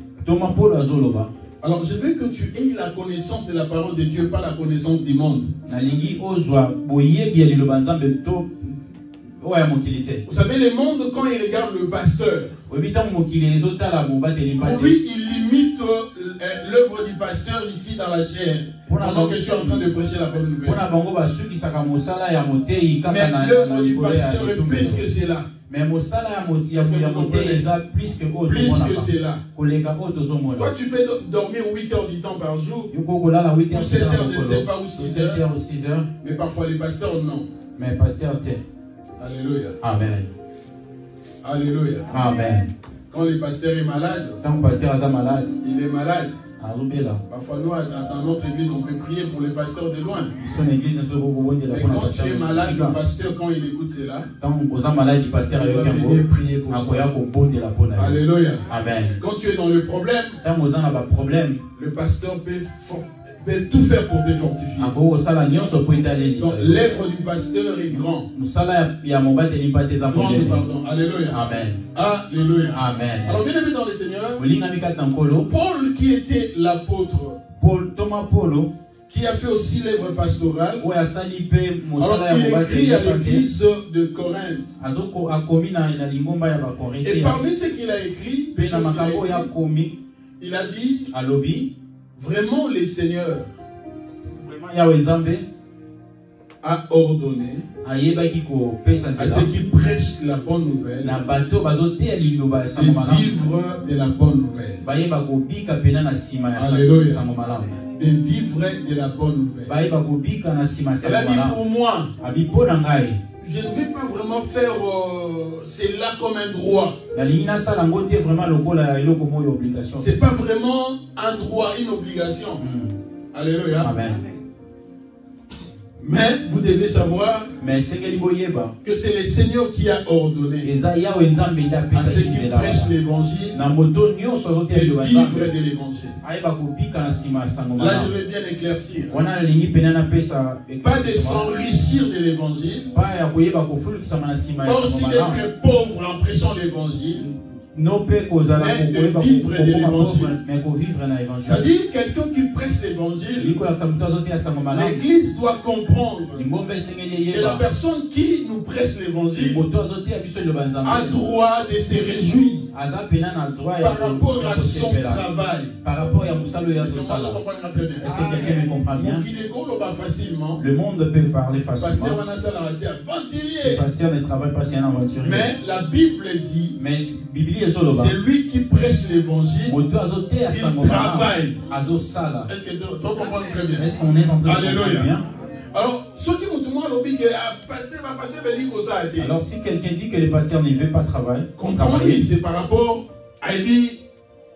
Alors je veux que tu aies la connaissance de la parole de Dieu, pas la connaissance du monde. Vous savez, le monde, quand il regarde le pasteur, pour lui, il limite l'œuvre du pasteur ici dans la chair. Pendant que je suis en train de prêcher la bonne nouvelle. Mais l'œuvre du pasteur est plus que cela. Mais plus que cela. Toi, tu peux dormir 8 heures du temps par jour, ou 7 heures, je ne sais pas, ou 6 heures. Mais parfois les pasteurs, non. Mais pasteur, alléluia. Amen. Alléluia. Amen. Quand le pasteur est malade, il est malade. Parfois, nous, dans notre église, on peut prier pour les pasteurs de loin. Mais quand tu es malade, le pasteur, quand il écoute cela, il va venir prier pour toi. Alléluia. Amen. Quand tu es dans le problème, le pasteur peut tout faire pour te fortifier. Donc l'œuvre du pasteur est grand. Grande, pardon. Alléluia. Amen. Alléluia. Amen. Alors bien aimé dans le Seigneur, Paul qui était l'apôtre, qui a fait aussi l'œuvre pastorale, alors il écrit à l'église de Corinthe. Et parmi ce qu'il a écrit, il a dit, vraiment le Seigneur a ordonné à ceux qui prêchent la bonne nouvelle de vivre de la bonne nouvelle. Alléluia. De vivre de la bonne nouvelle. Elle a dit pour moi, je ne vais pas vraiment faire cela comme un droit. C'est pas vraiment un droit, une obligation. Alléluia. Amen. Mais vous devez savoir que c'est le Seigneur qui a ordonné à ceux qui prêchent l'évangile de vivre de l'évangile. Là, je vais bien éclaircir. Pas de s'enrichir de l'évangile. Pas aussi d'être pauvre en prêchant l'évangile. Mais de vivre de l'évangile. C'est-à-dire quelqu'un qui prêche l'évangile, l'église doit comprendre que la personne qui nous prêche l'évangile a droit de se réjouir par rapport à son travail. Est-ce que quelqu'un me comprend bien? Le monde peut parler facilement. Le pasteur ne travaille pas si un aventurier. Mais la Bible dit, c'est lui qui prêche l'évangile, il travaille. Est-ce que tu comprends très bien? Est-ce qu'on est en train de Alléluia. bien? Alors, ceux qui m'ont demandé que alors si quelqu'un dit que le pasteur ne veut pas travailler, c'est par rapport à une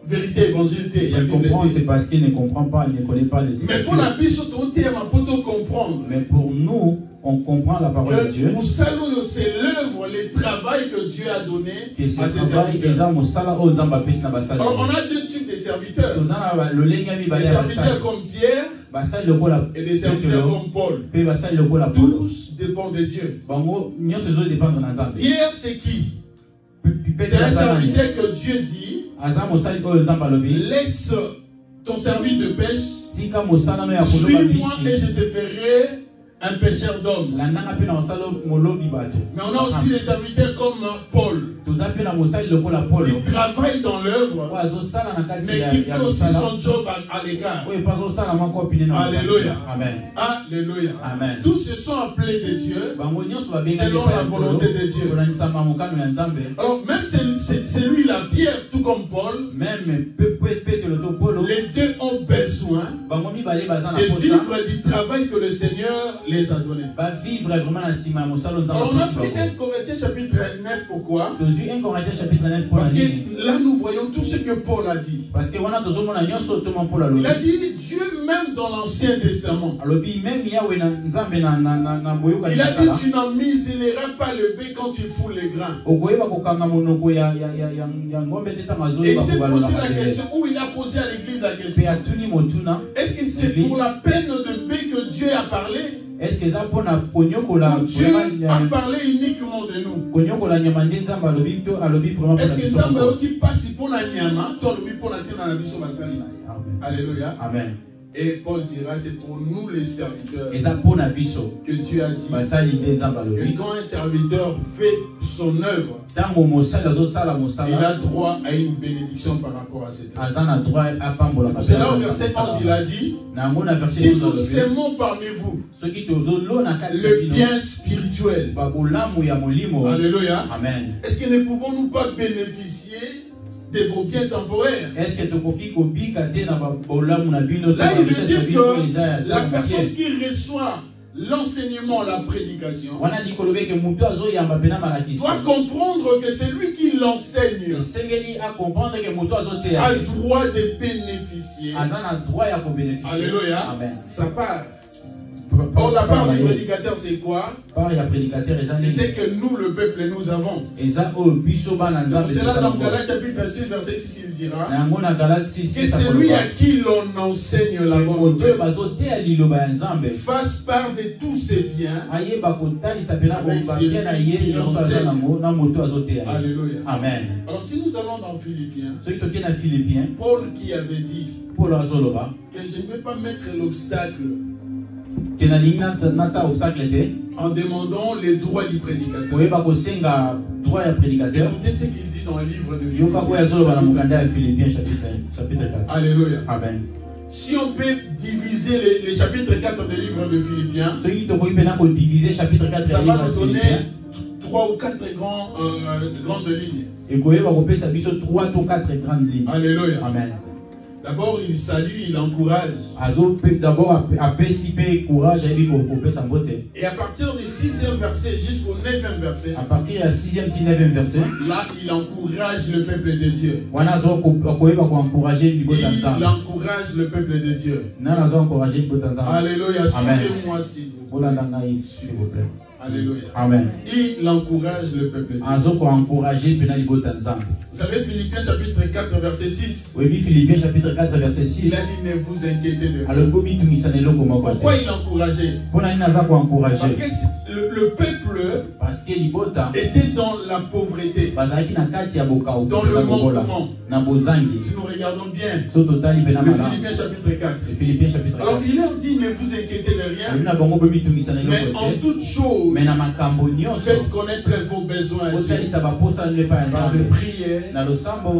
vérité évangile. Il comprend, c'est parce qu'il ne comprend pas, il ne connaît pas les Écritures. Mais pour la comprendre. Mais pour nous, on comprend la parole de Dieu. C'est l'œuvre, le travail que Dieu a donné à ses serviteurs. Alors on a deux types de serviteurs. Des serviteurs comme Pierre et des serviteurs comme Paul. Tous dépendent de Dieu. Pierre, c'est qui? C'est un serviteur que Dieu dit, laisse ton serviteur de pêche, suis-moi et je te ferai un pêcheur d'hommes. Mais on a aussi des serviteurs comme Paul, qui travaille dans l'œuvre, mais qui fait aussi son job à l'écart. Alléluia. Amen. Alléluia. Amen. Tous se sont appelés de Dieu selon la volonté de Dieu. Alors même celui-là, Pierre, tout comme Paul, les deux ont besoin de vivre du travail que le Seigneur les a donné. Alors on a pris 1 Corinthiens chapitre 9, pourquoi? Parce que là nous voyons tout ce que Paul a dit. Il a dit Dieu même dans l'Ancien Testament. Il a dit tu n'emmiséleras pas le blé quand tu foules les grains. Et c'est posé la question, où il a posé à l'église la question, est-ce que c'est pour la peine de blé que Dieu a parlé? Est-ce que ça pour na ponyo kola Dieu a parlé uniquement de nous? Ponyo kola nyamande nzamba alobi to alobi vraiment pour est-ce que nzamba qui passe pour la nyama to alobi pour la tina na biso basali na ye? Alléluia. Amen. Et Paul dira, c'est pour nous les serviteurs que Dieu a dit que quand un serviteur fait son œuvre, il a droit à une bénédiction par rapport à cette œuvre. C'est là au verset 11, il a dit, si nous s'aimons parmi vous le bien spirituel, alléluia, est-ce que ne pouvons-nous pas bénéficier des vos biens temporaires? Est-ce que tu là, il veut dire que la personne qui reçoit l'enseignement, la prédication, doit comprendre que c'est lui qui l'enseigne a le droit de bénéficier. Alléluia. Ça part. Or, la part du prédicateur, c'est quoi? C'est que nous, le peuple, nous avons. C'est là dans Galates chapitre 6, verset 6, il dira que c'est lui à qui l'on enseigne la bonne nouvelle fasse part de tous ses biens. Alléluia. Amen. Alors, si nous allons dans Philippiens, Paul qui avait dit que je ne vais pas mettre l'obstacle en demandant les droits du prédicateur. Écoutez ce qu'il dit dans le livre de Philippiens. Alléluia. Amen. Si on peut diviser les chapitres 4 du livre de Philippiens, ça va nous donner 3 ou 4 grandes lignes. Alléluia. Amen. D'abord, il salue, il encourage. Et à partir du 6e verset jusqu'au 9e verset, là, il encourage le peuple de Dieu. Il encourage le peuple de Dieu. Alléluia. Suivez-moi s'il vous plaît. Alléluia. Amen. Il encourage le peuple de Dieu. Vous savez, Philippiens chapitre 4 verset 6. Oui, Philippiens chapitre 4 verset 6. Il a dit ne vous inquiétez de rien. Pourquoi il encourageait? Parce que le peuple était dans la pauvreté, dans le manquement. Si nous regardons bien le Philippiens chapitre 4. Alors il leur dit ne vous inquiétez de rien, mais en toute chose faites connaître vos besoins à Dieu par des prières,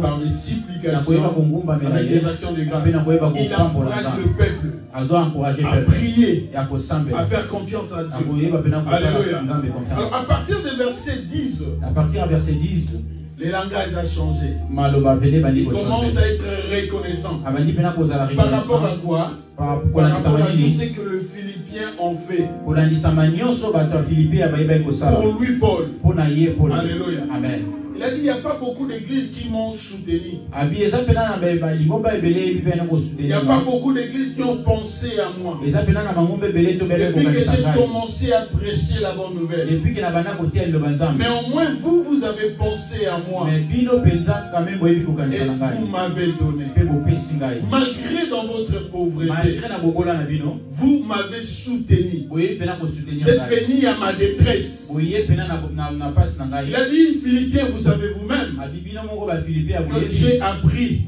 par des supplications, avec des actions de grâce. Il encourage le peuple à prier, à faire confiance à Dieu. Alléluia. Alors à partir du verset 10, le langage a changé. Il commence à être reconnaissant. Par rapport à quoi? Par rapport à tout ce que le Philippien en fait. Pour lui, Paul. Alléluia. Amen. Il a dit, il n'y a pas beaucoup d'églises qui m'ont soutenu. Il n'y a pas beaucoup d'églises qui ont pensé à moi. Depuis que j'ai commencé à prêcher la bonne nouvelle. Mais au moins, vous avez pensé à moi. Et vous m'avez donné. Malgré dans votre pauvreté, vous m'avez soutenu. Vous êtes venu à ma détresse. Il a dit, Philippiens, vous savez vous-même que j'ai appris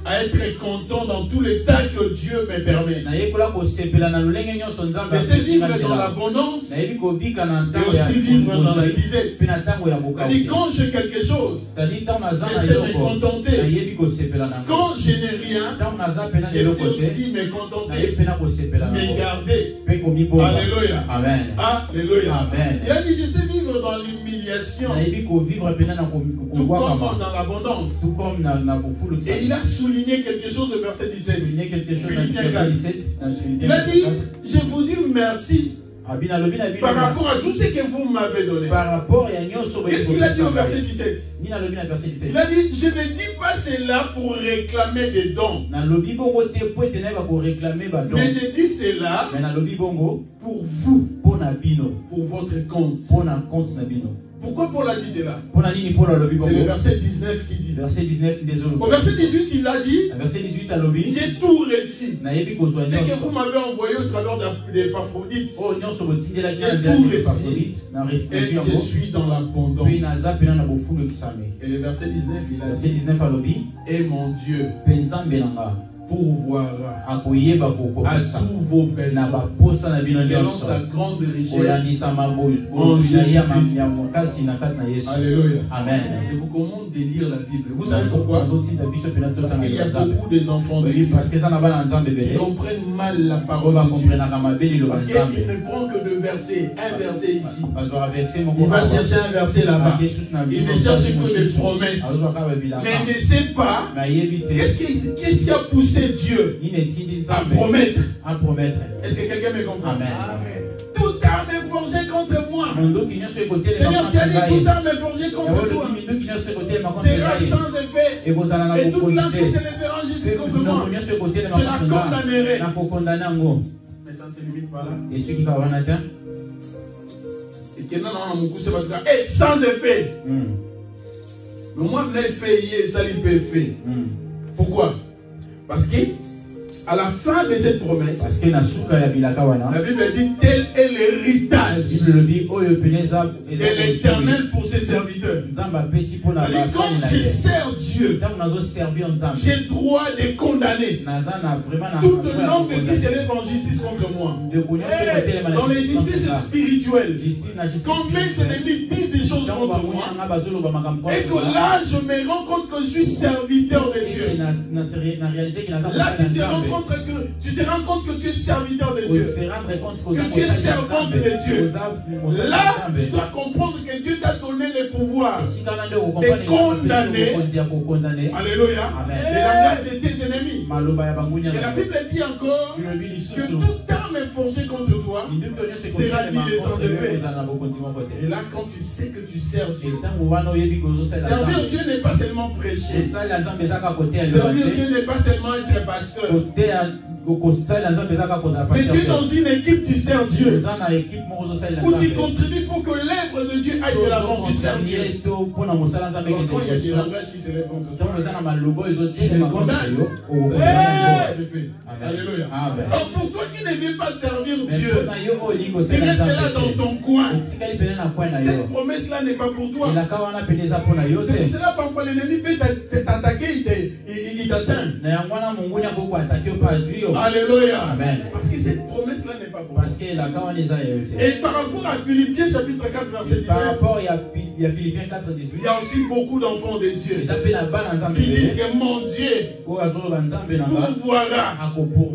à être content dans tous les temps que Dieu me permet. Je sais vivre dans l'abondance et aussi vivre dans la disette. C'est-à-dire quand j'ai quelque chose, je sais me contenter. Quand je n'ai rien, je sais aussi me contenter, me garder. Alléluia. Amen. Alléluia. Amen. Il a dit, je sais vivre dans l'humiliation, tout comme dans l'abondance. Et il a souligné quelque chose au verset 17. Philippiens 4. Il a dit, je vous dis merci par rapport à tout ce que vous m'avez donné. Qu'est-ce qu'il a dit au verset 17? Il a dit, je ne dis pas cela pour réclamer des dons, mais je dis cela pour vous, pour votre compte. Pourquoi Paul a dit cela? C'est le verset 19 qui dit. Au verset 18, il a dit, j'ai tout réussi. C'est que vous m'avez envoyé au travers des Épaphrodites. J'ai tout réussi. Et je suis dans l'abondance. Et le verset 19, il a dit, et mon Dieu pourvoira à tous vos besoins selon sa grande richesse en Jésus-Christ. Alléluia. Amen. Je vous commande de lire la Bible. Vous savez pourquoi? Parce qu'il y a beaucoup des enfants de Dieu qui comprennent mal la parole de Dieu. Parce qu'il ne prend que deux versets, un verset ici. Il va chercher un verset là-bas. Il ne cherche que des promesses. Mais il ne sait pas qu'est-ce qui a poussé Dieu à promettre. Est-ce que quelqu'un me comprend? Amen. Toute arme est forgée contre moi. Seigneur, tu as dit toute arme est forgée contre toi sera sans effet. Et toute l'arme qui se lèvera juste contre moi, je la condamnerai. Mais ça ne se limite pas là. Et ceux qui vont en atteindre, et sans effet. Mais moi, je l'ai fait hier, ça lui peut faire. Pourquoi? Parce que à la fin de cette promesse, la Bible dit tel est l'héritage de l'Éternel pour ses serviteurs. Quand je sers Dieu, j'ai droit de condamner toute langue qui s'élève en justice contre moi. Dans les justices spirituelles, combien s'ennemis disent des choses contre moi, et que là je me rends compte que je suis serviteur de Dieu. Là tu te rends compte que tu es serviteur de Dieu, que tu es servante de Dieu. Là tu dois comprendre que Dieu t'a donné le pouvoir de condamner, alléluia, les langages de tes ennemis. Et la Bible dit encore que toute arme forgée contre toi sera liée sans effet. Et là quand tu sais que tu sers Dieu, servir Dieu n'est pas seulement prêcher, servir Dieu n'est pas seulement être pasteur. Mais tu es dans une équipe, tu sers Dieu. Où tu contribues pour que l'œuvre de Dieu aille de l'avant, tu sers Dieu. Quand il y a des langages qui se lèvent contre toi, tu les condamnes. Alléluia. Alors pour toi qui ne veux pas servir Dieu, tu restes là dans ton coin. Cette promesse-là n'est pas pour toi. C'est pour cela parfois l'ennemi peut t'attaquer, il t'atteint. Alléluia. Amen. Parce que cette promesse-là n'est pas pour toi. Et par rapport à Philippiens chapitre 4 verset 19, il y a aussi beaucoup d'enfants de Dieu qui disent que mon Dieu pourvoira.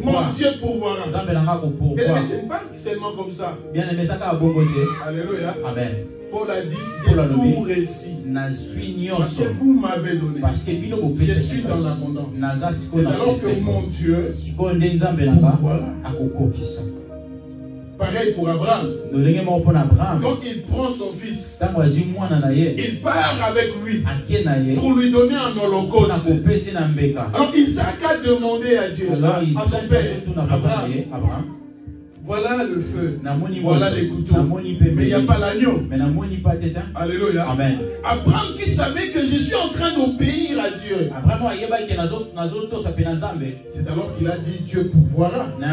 Mon Dieu pourvoira. Et ce n'est pas seulement comme ça. Alléluia. Amen. Paul a dit, j'ai tout réussi. Parce que vous m'avez donné. Je suis dans l'abondance. C'est alors que mon Dieu pourvoira. Pareil pour Abraham. Quand il prend son fils, il part avec lui pour lui donner un holocauste. Alors Isaac a demandé à Dieu, à son père, Abraham, voilà le feu, voilà les couteaux, mais il n'y a pas l'agneau. Alléluia. Amen. Abraham qui savait que je suis en train d'obéir à Dieu. C'est alors qu'il a dit Dieu pourvoira. Et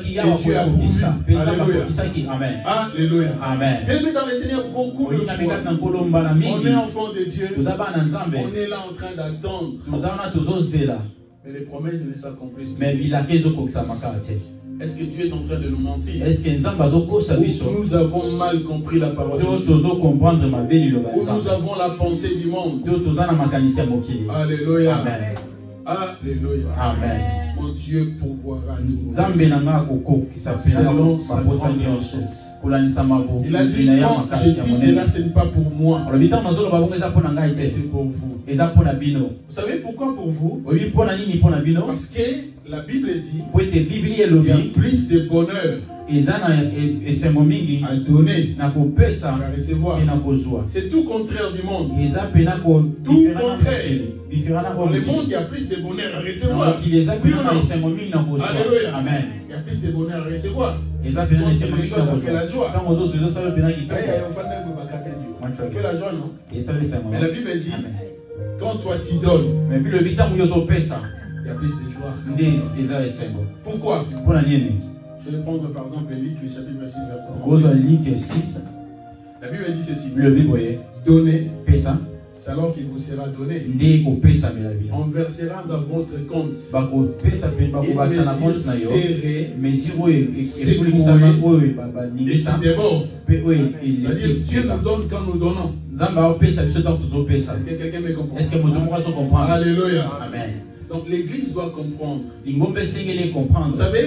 Dieu a pourvu. Alléluia. Amen. Alléluia. Amen. Mais dans le Seigneur, beaucoup de fois, on est enfant de Dieu. On est là en train d'attendre. Mais les promesses ne s'accomplissent pas. Est-ce que Dieu est en train de nous mentir? Ou nous avons mal compris la parole de Dieu? Ou nous avons la pensée du monde? Alléluia. Amen. Alléluia. Amen. Mon Dieu pourvoira tout. Selon sa grande richesse. Il a dit, quand je dis cela, ce n'est pas pour moi, mais c'est pour vous. Vous savez pourquoi pour vous? Parce que la Bible dit qu'il y a plus de bonheur à donner qu'à recevoir. C'est tout contraire du monde. Tout contraire. Dans le monde, il y a plus de bonheur à recevoir. Alléluia. Amen. Il y a plus de bonheur à recevoir. ça fait la joie. Ça fait la joie, non? Mais la Bible dit, quand toi tu donnes, il y a plus de joie. Pourquoi? Je vais prendre par exemple Luc, le chapitre 6, verset 6. La Bible dit ceci. Donnez, c'est alors qu'il vous sera donné. On versera dans votre compte. Et mesure serrée, secouée, et qui déborde. C'est-à-dire Dieu nous donne quand nous donnons. Est-ce que quelqu'un me comprend? Est-ce que vous comprenez? Alléluia. Amen. Donc l'église doit comprendre. Vous savez,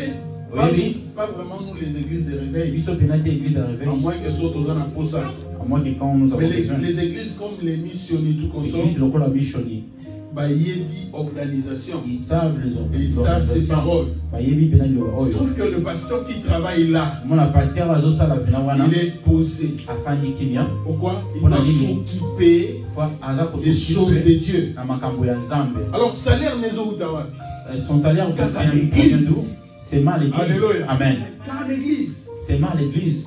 pas vraiment nous les églises de réveil. À moins que ce soit aux gens à Posa. Mais les églises comme les missionnaires, tout comme ça, organisation. Ils savent les et ils savent ses paroles. Je trouve que le pasteur qui travaille là, il est posé. Pourquoi? Il doit s'occuper des choses de Dieu. Alors, salaire maison ou Dawapi? Son salaire vient d'où? C'est mal l'église. Alléluia. Amen. Car l'église. C'est mal l'église.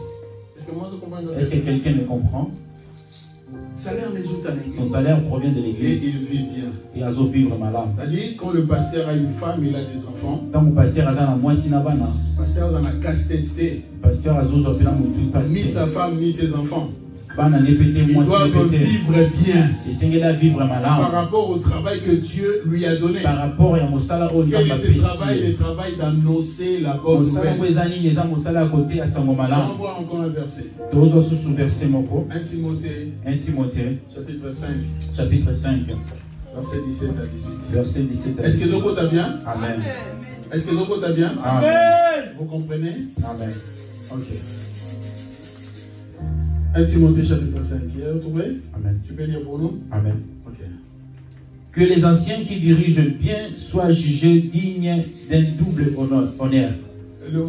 Est-ce que quelqu'un me comprend? Son salaire provient de l'église. Et il vit bien. Et il vivre malade. C'est-à-dire, quand le pasteur a une femme, il a des enfants. Quand le pasteur a un mois, il a un casse-tête. Ni sa femme, ni ses enfants. Ils doivent vivre bien par rapport au travail que Dieu lui a donné. Quel est ce travail? Le travail d'annoncer la bonne nouvelle. On va voir encore un verset. 1 Timothée, chapitre 5, verset 17 à 18. Est-ce que Zoko t'a bien? Amen. Est-ce que Zoko t'a bien? Amen. Vous comprenez? Amen. Ok. 1 Timothée chapitre 5. Tu as retrouvé? Amen. Tu peux lire pour nous? Amen. Ok. Que les anciens qui dirigent bien soient jugés dignes d'un double honneur. Notre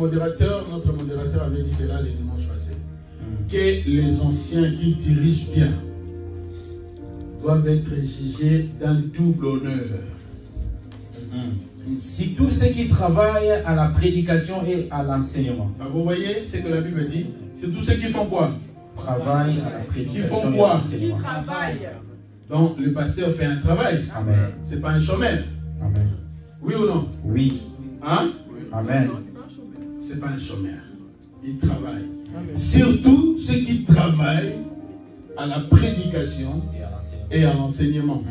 modérateur avait dit cela le dimanche passé. Que les anciens qui dirigent bien doivent être jugés d'un double honneur. Si tous ceux qui travaillent à la prédication et à l'enseignement. Vous voyez ce que la Bible dit? C'est tous ceux qui font quoi? Travaillent à la prédication. Qui font quoi? Qui travaillent. Donc le pasteur fait un travail. Amen. C'est pas un chômeur. Amen. Oui ou non? Oui. Hein? Amen. C'est pas un chômeur. Il travaille. Amen. Surtout ceux qui travaillent à la prédication et à l'enseignement.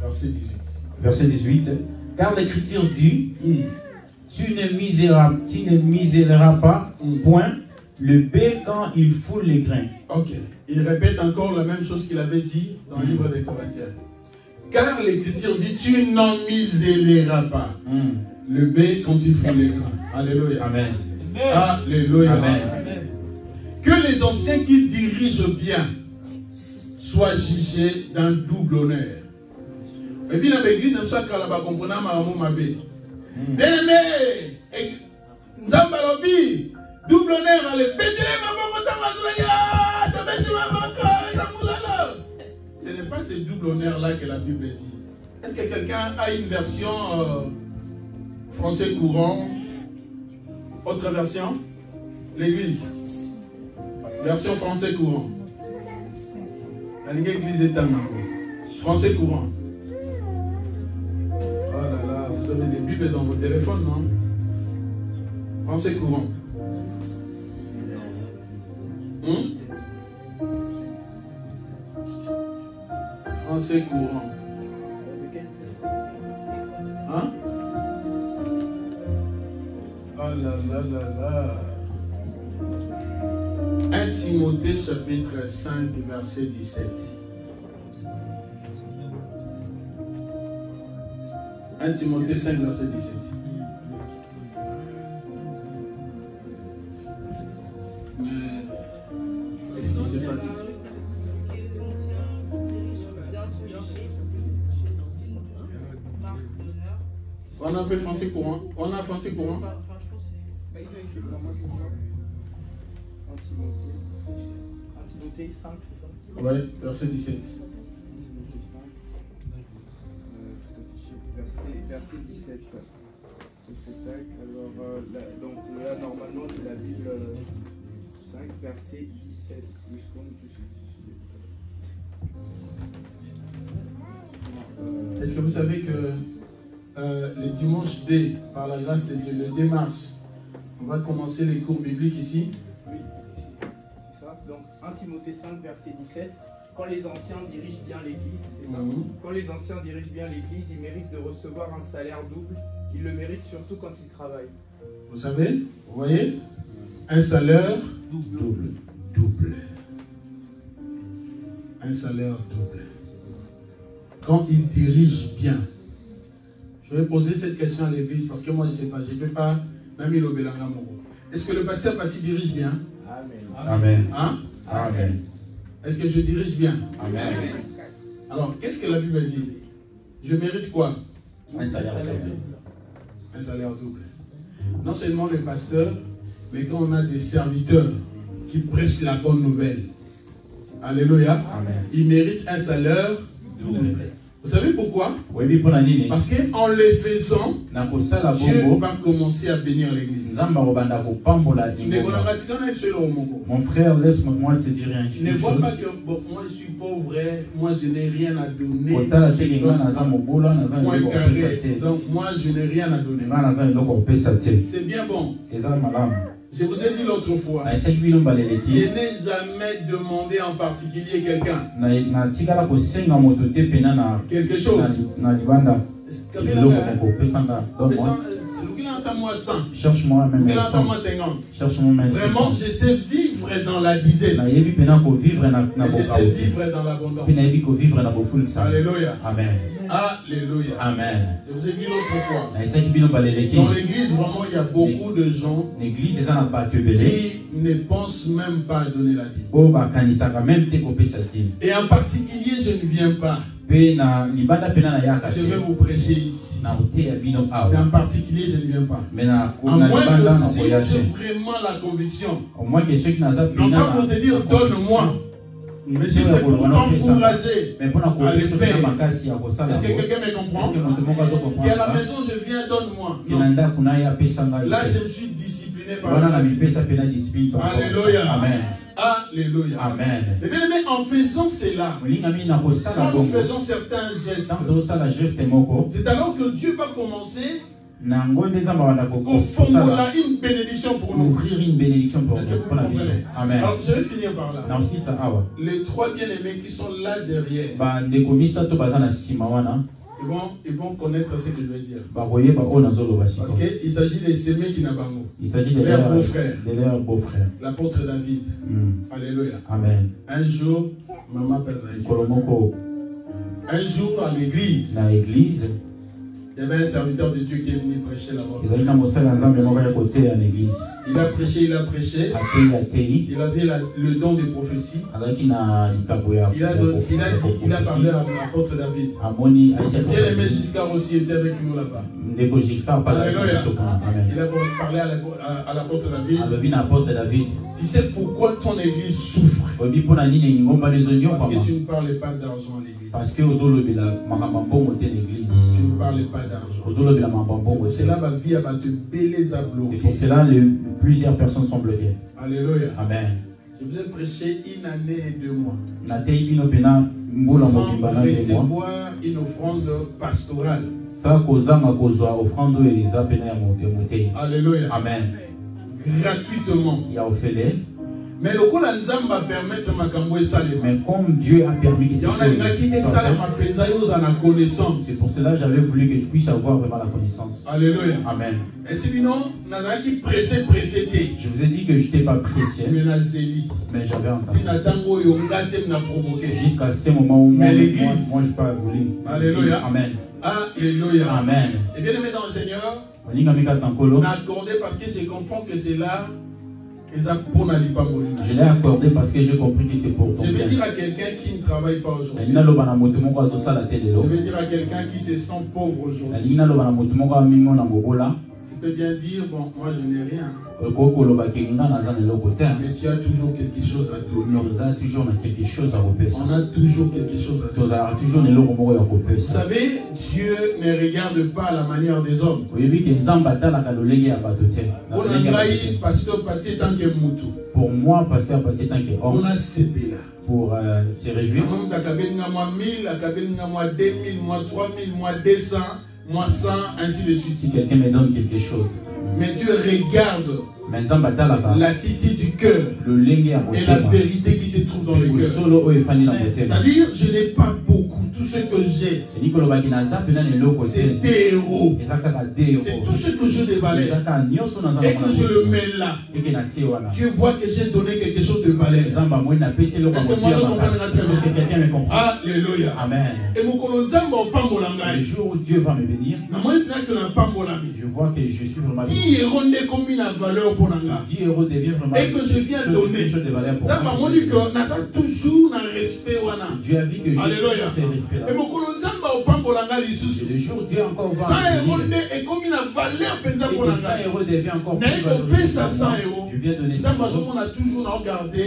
Verset 18. Verset 18. Car l'Écriture dit, tu ne miséreras pas, point, le bé quand il foule les grains. Ok. Il répète encore la même chose qu'il avait dit dans le livre des Corinthiens. Car l'Écriture dit, tu n'en miséreras pas. Le bé quand il foule les grains. Alléluia. Amen. Alléluia. Amen. Que les anciens qui dirigent bien soient jugés d'un double honneur. Et puis dans l'église, nous sommes là-bas, comprenant ma bé. Bien-aimé, Nzambalobi, double honneur, allez, ce n'est pas ce double honneur-là que la Bible dit. Est-ce que quelqu'un a une version français courant? Autre version? L'église. Version français courant. L'église est en français courant. Oh là là, vous avez des Bibles dans vos téléphones, non? Français courant. Français courant. Hein? Oh là là là là. 1 Timothée chapitre 5 verset 17. 1 Timothée 5 verset 17. Qu'est-ce qui se passe? On a un peu français courant. On a français courant. Oui, verset 17. Verset 17. Alors, donc là, normalement, c'est la Bible 5, verset 17. Est-ce que vous savez que le dimanche D, par la grâce de Dieu, le 2 mars, on va commencer les cours bibliques ici? Oui, c'est ça. Donc 1 Timothée 5, verset 17. Quand les anciens dirigent bien l'Église, c'est ça. Quand les anciens dirigent bien l'Église, ils méritent de recevoir un salaire double. Ils le méritent surtout quand ils travaillent. Vous savez, vous voyez, un salaire double. Un salaire double. Quand ils dirigent bien. Je vais poser cette question à l'église parce que moi je ne sais pas, je ne peux pas, même il obéit. Est-ce que le pasteur Pati dirige bien? Amen. Amen. Hein? Amen. Est-ce que je dirige bien? Amen. Alors, qu'est-ce que la Bible dit? Je mérite quoi? Un salaire double. Un salaire double. Non seulement le pasteur, mais quand on a des serviteurs qui prêchent la bonne nouvelle. Alléluia. Amen. Ils méritent un salaire double. Vous savez pourquoi? Parce qu'en les faisant, Dieu va commencer à bénir l'église. Mon frère, laisse-moi te dire une ne chose. vois pas que bon, moi je suis pauvre, moi je n'ai rien à donner. Point carré. Donc moi je n'ai rien à donner. C'est bien bon. Je vous ai dit l'autre fois, je n'ai jamais demandé en particulier quelqu'un quelque chose. Cherche-moi même 50. Vraiment, je sais vivre dans la dizaine. Je sais vivre dans l'abondance. Alléluia. Amen. Alléluia. Amen. Je vous ai dit l'autre fois. Dans l'église, vraiment, il y a beaucoup de gens qui ne pensent même pas à donner la dîme. Et en particulier, je ne viens pas. Je vais vous prêcher ici. Mais en particulier, je ne viens pas. À moins que si j'ai vraiment la conviction. Non pas pour te dire donne-moi. Mais si c'est pour t'encourager à le faire. Est-ce que quelqu'un me comprend? Et à la maison, je viens, donne-moi. Là, je me suis discipliné par la grâce. Alléluia. Amen. Alléluia. Amen. Et bien aimé, en faisant cela, quand nous faisons certains gestes, c'est alors que Dieu va commencer au fond là une bénédiction pour nous. Ouvrir une bénédiction pour Est-ce que vous pour la mission. comprenez? Amen. Alors, je vais finir par là. Les trois bien-aimés qui sont là derrière, ils vont connaître ce que je vais dire. Parce qu'il s'agit des sémés qui n'a pas mot. Il s'agit de leur leur beau-frère. L'apôtre David. Alléluia. Amen. Un jour, maman Pesaï. Un jour à l'église, il y avait un serviteur de Dieu qui est venu prêcher là-bas. Il a prêché. Il avait le don de prophétie. Il a parlé à l'apôtre David. Bien-aimé Giscard aussi était avec nous là-bas. Alléluia. Il a parlé à l'apôtre David. Tu sais pourquoi ton église souffre? Parce que tu ne parlais pas d'argent à l'église. Tu ne parlais pas d'argent. Cela va vie à te beleza bloquer. C'est pour cela que plusieurs personnes sont bloquées. Alléluia. Amen. Je vous ai prêché 1 année et 2 mois. Sans recevoir une offrande pastorale. Alléluia. Amen. Gratuitement. Mais le coup va permettre ma mais comme Dieu a permis que c'est pour cela que j'avais voulu que tu puisses avoir vraiment la connaissance. Alléluia. Amen. Et sinon, pressé. Je vous ai dit que je n'étais pas pressé, mais j'avais entendu. Jusqu'à ce moment où moi je n'ai pas voulu. Alléluia. Amen. Alléluia. Amen. Et bien aimé dans le Seigneur, on a accordé parce que je comprends que c'est là. Je l'ai accordé parce que j'ai compris que c'est pour ton bien. Je vais dire à quelqu'un qui ne travaille pas aujourd'hui. Je vais dire à quelqu'un qui se sent pauvre aujourd'hui. Tu peux bien dire, bon, moi je n'ai rien. Mais Mais tu as toujours quelque chose à donner. on a toujours quelque chose à repasser. On a toujours quelque chose à donner. Vous savez, Dieu ne regarde pas la manière des hommes. Pour moi, pasteur Pati tant que homme, on a CP là. pour se réjouir. Moi 1000, 2000, moi 3000, moi 200, moi 100, ainsi de suite. Si quelqu'un me donne quelque chose. Mais Dieu regarde l'attitude du cœur et la vérité qui se trouve dans le cœur. C'est-à-dire, je n'ai pas beaucoup. Tout ce que j'ai, c'est des héros. C'est tout ce que je dévalais. Et que je le mets là. Dieu voit que j'ai donné quelque chose de valeur. Est-ce que moi je comprends très bien? Alléluia. Amen. Et mon le jour où Dieu va me bénir, je vois que je suis vraiment 10 héros ne combien de valeur pour Nanga. 10 euros devient vraiment Et que je viens donner. de valeur pour Ça m'a dit que nous avons toujours un respect. Dieu a vu que j'ai Alléluia. ce respect-là. Et mon Et le jour où Dieu encore va 100 me euros bénir, et combien de valeur et que 100 euros devient encore plus N'ayez valorisé compris ça, pour 100 moi, euros. je viens donner Ça, 100 euros. on a toujours regardé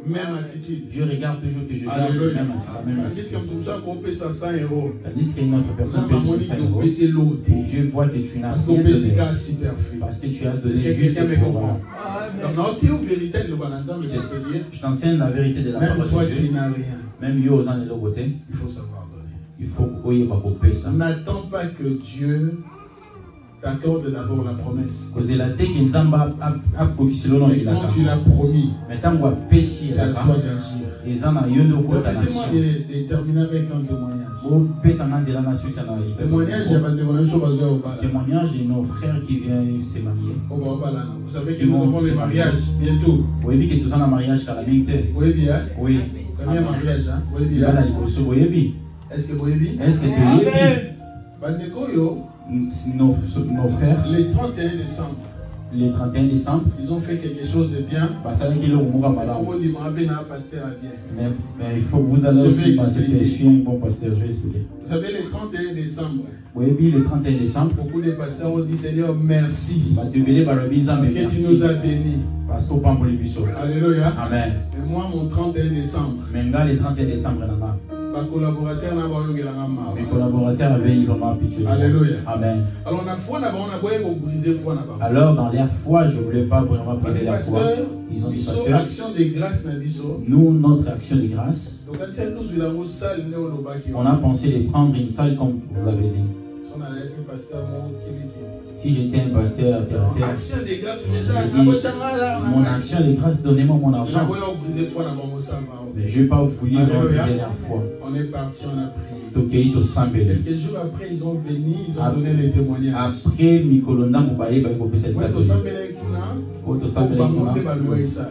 même attitude. Dieu regarde toujours que je garde Alléluia. la même Tandis attitude. que ça, on paie ça 100 euros. Tandis qu'une autre personne Ça peut m'a donner dit 100 que euros. baisser l'autre. Dieu voit que tu n'as Parce qu'on rien paie donné. ce cas superflu. Parce que tu as donné Est-ce que juste quelqu'un me pour... comprend? Donc, non, tu es au vérité de l'Obananza, mais je vais te dire. Je t'enseigne la vérité de la Même parole toi de qui Dieu. n'as rien, Même yo aux de l'autre côté, il faut savoir donner. il faut oyer pas couper ça. N'attends pas que Dieu t'accorde d'abord la promesse. Cause la tête qui nous a positionné dans Mais quand tu l'as promis, mais tant qu'on péché c'est à là, toi d'agir. ils en a eu de quoi Permettez-moi de terminer avec un témoignage. Au péché dans la nation, ça n'a pas. Témoignage, j'ai abandonné une chose au bas. Témoignage de nos frères qui viennent se marier. Vous savez que nous avons les mariages bientôt. Oui, que tout ça dans mariage qu'à la minute. Oui, bien. Oui. Premier mariage, hein. Oui, Il va bien. aller au sous oui. Est-ce que vous voyez bien? Est-ce que tu es bien? Bandekoyo, Nos frères, le 31 décembre, le 31 décembre, ils ont fait quelque chose de bien. parce qu'il est au Moura Comment dit un pasteur à bien. mais il faut que vous allez Je vais aussi passer. expliquer. Je suis un bon pasteur, je vais expliquer. Vous savez, le 31 décembre, Oui, le 31 décembre, beaucoup de pasteurs ont dit Seigneur, merci. parce que Tu nous as bénis. Parce qu'on parle pour les buissons. Alléluia. Amen. Et moi, mon 31 décembre, Mais là, le 31 décembre, ma collaborateur n'a pas eu la mes collaborateurs avaient vraiment habitué. Alléluia. Amen. Alors, on a foi là-bas, on a besoin de briser foi là-bas. Alors, dans leur foi, je ne voulais pas vraiment Parce briser que leur foi. pasteur, Ils ont dit, ils sont pasteur, action de grâce na biso. nous, notre action de grâce, Donc, quand c'est tous la mot salle, nous on a on a pensé de prendre une salle comme vous avez dit. on a un pasteur qui Si j'étais un pasteur à terre à terre, action de grâce, mon action de grâce, donnez-moi mon argent. Mais je n'ai pas voulu Alléluia. briser leur foi. On est parti, on a prié. Tokeito Sambele. Quelques jours après, ils ont venu, ils ont donné les témoignages. Après, Mikolonda Moubaye,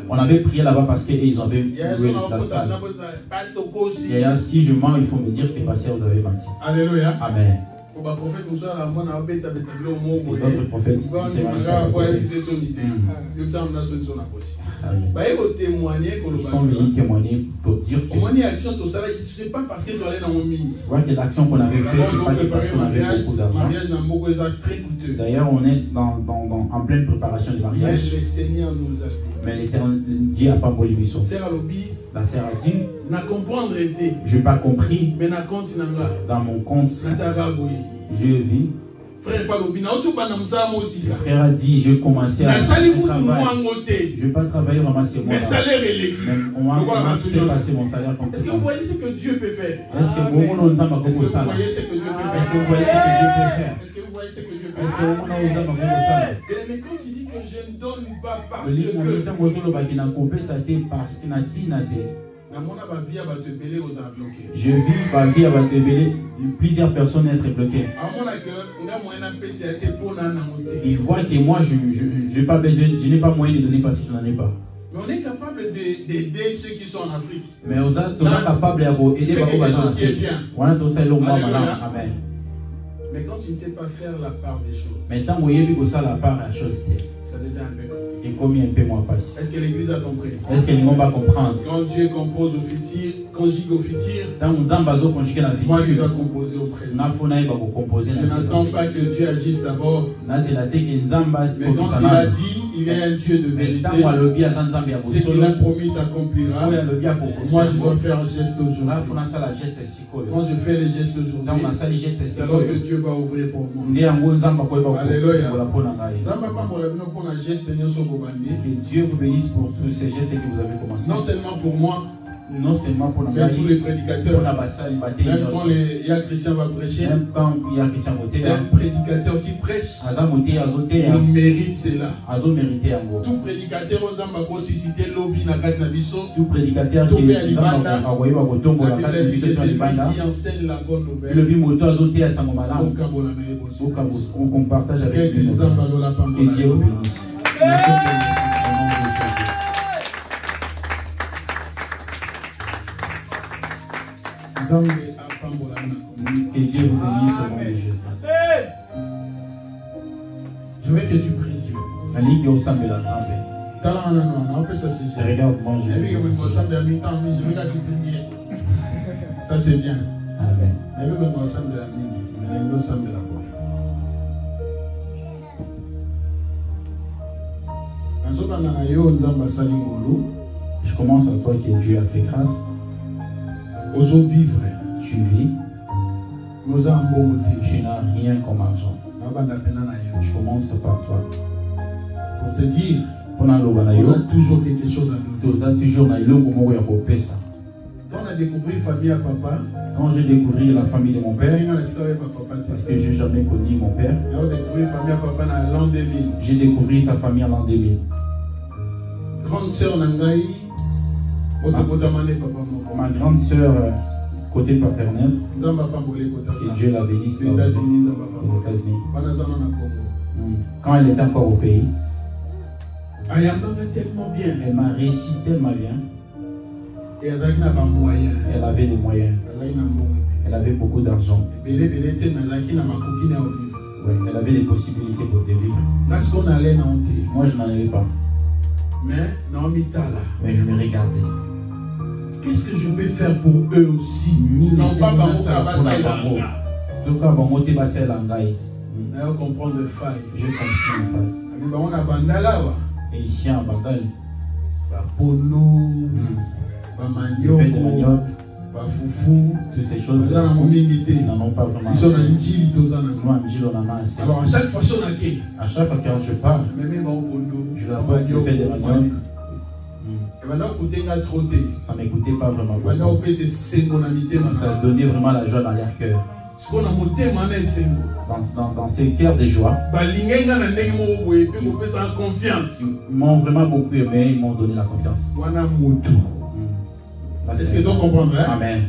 on avait prié là-bas parce qu'ils avaient loué la salle. Et si je mens, il faut me dire que pasteur, vous avez menti. Alléluia. Amen. Pour prophète, nous sommes D'autres prophètes qui s'est ils sont venus témoigner pour dire que voilà que l'action qu'on avait faite, c'est pas que parce qu'on avait beaucoup d'argent. D'ailleurs, on est en pleine préparation du mariage. Mais l'Éternel Dieu n'a pas voulu lui sauver. La sœur a dit, je n'ai pas compris. Dans mon compte, je vis. Le frère a dit, je commençais à travailler. Je ne vais pas travailler vraiment sur moi. On m'a fait passer mon salaire comme Est-ce que vous voyez ce que Dieu peut faire? Est-ce que vous voyez ce que Dieu peut faire? Est-ce que vous voyez ce que Dieu peut Est-ce que faire? vous voyez ce que Dieu peut faire? Mais quand il dit que je ne donne pas parce Le livre que je vis ma vie à Batebele, plusieurs personnes être bloquées. Ils voient que moi, je n'ai pas besoin, je n'ai pas moyen de donner parce que je n'en ai pas. Mais on est capable d'aider ceux qui sont en Afrique. Mais on est capable d'aider les gens en Afrique. On a tout ça, l'homme, amen. Mais quand tu ne sais pas faire la part des choses, maintenant, ça devient un peu compliqué. et combien un peu moins passe. Est-ce que l'église a compris? Est-ce que le monde va comprendre? Quand Dieu compose au futur, conjugue au futur, moi je dois composer au présent. Je n'attends pas que Dieu agisse d'abord. Mais quand il a dit, il est un Dieu de vérité. Ce qu'il a promis s'accomplira. Moi, je dois faire un geste aujourd'hui. Quand je fais les gestes aujourd'hui, c'est alors que Dieu va ouvrir pour moi. Alléluia. Que Dieu vous bénisse pour tous ces gestes que vous avez commencé. Non seulement pour moi, non seulement pour mais tous les prédicateurs. Même quand Christian va prêcher, c'est un prédicateur qui prêche. Il mérite cela. Tout prédicateur, tout prédicateur qui enseigne la bonne nouvelle. On partage avec lui. Que Dieu vous bénisse. Que Dieu vous bénisse au nom de Jésus. Je veux que tu pries Dieu. Regarde-moi, ça c'est bien. Amen. Je commence à toi que Dieu a fait grâce. Tu vis. Tu n'as rien comme argent. Je commence par toi. Pour te dire, on a toujours quelque chose à nous. Quand on a découvert famille à papa, quand j'ai découvert la famille de mon père, parce que je n'ai jamais connu mon père, j'ai découvert sa famille en l'an 2000. Grande sœur Nangaï, ma grande sœur côté paternel, que Dieu la bénisse aux États-Unis. Quand elle était encore au pays, elle m'a réussi tellement bien. Elle avait des moyens. Elle avait beaucoup d'argent. Ouais, elle avait des possibilités pour te vivre. Moi, je n'en avais pas. Mais je me regardais. Qu'est-ce que je peux faire pour eux aussi? Non, pas comprendre le faille. Je comprends le faille. Et ici en Bandal, toutes ces choses, ils n'en ont pas vraiment. Alors à chaque fois que je parle, je leur parle de faire des maniocs. Ça ne m'écoutait pas vraiment. Ça donnait vraiment la joie dans leur cœur. Dans ces cœurs de joie, ils m'ont vraiment beaucoup aimé, ils m'ont donné la confiance. Est-ce que tu comprends? Amen.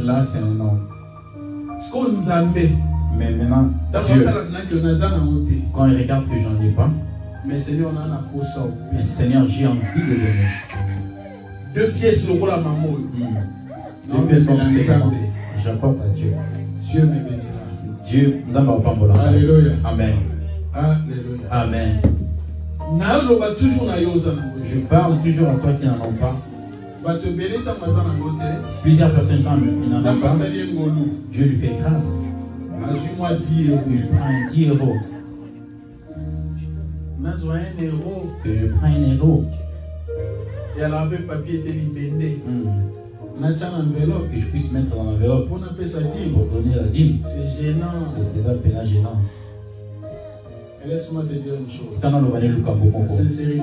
Là, c'est un nom. Mais maintenant, Dieu, quand il regarde que j'en ai pas, mais Seigneur, j'ai envie de donner. 2 pièces, le rôle à maman. 2 pièces comme ça, j'apporte à Dieu. Dieu me bénira. Dieu nous a. Alléluia. Amen. Alléluia. Amen. Je parle toujours à toi qui n'en ont pas. Plusieurs personnes qui n'en ont pas. Dieu lui fait grâce. Il prend 10 euros. Que je prends 1 euro. Et alors, le papier était libéré. Que je puisse mettre dans l'enveloppe pour donner la dîme. C'est gênant. C'est déjà peine gênant. Laisse-moi te dire une chose. Ta sincérité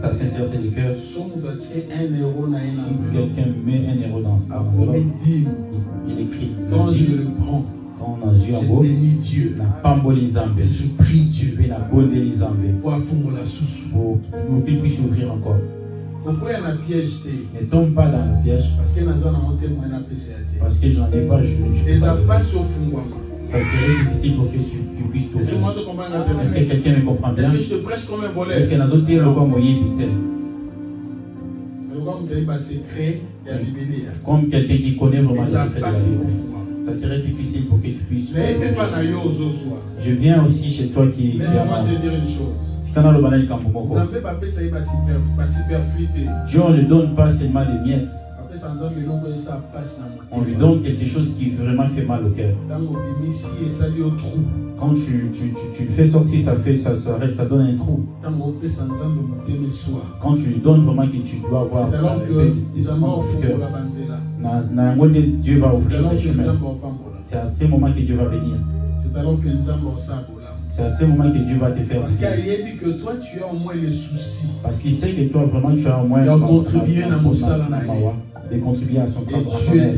ta sincérité du cœur. Si quelqu'un met 1 euro dans l'enveloppe, il écrit. Quand je le prends, quand on a Dieu en beau, je prie Dieu pour qu'il puisse ouvrir encore. Pourquoi il y a un piège? Ne tombe pas dans le piège. Parce que je n'en ai pas, je pas. Ça serait difficile pour que tu puisses t'ouvrir. Est-ce que quelqu'un me comprend bien? Est-ce que je te prêche comme un voleur? Est-ce que les autres le comme comme quelqu'un qui connaît vraiment les secrets de la vie. Ça serait difficile pour que tu puisses. Je viens aussi chez toi qui. Laisse-moi te dire une chose. Dieu ne donne pas seulement les miettes. On lui donne quelque chose qui vraiment fait mal au cœur. Quand tu le fais sortir, ça donne un trou. Quand tu lui donnes vraiment que tu dois avoir Dieu va ouvrir le chemin. C'est à ce moment que Dieu va venir. C'est à ce moment que Dieu va te faire. Parce qu'il a dit que toi tu as au moins les soucis. Parce qu'il sait que toi vraiment tu as au moins de contribuer à son propre affaire.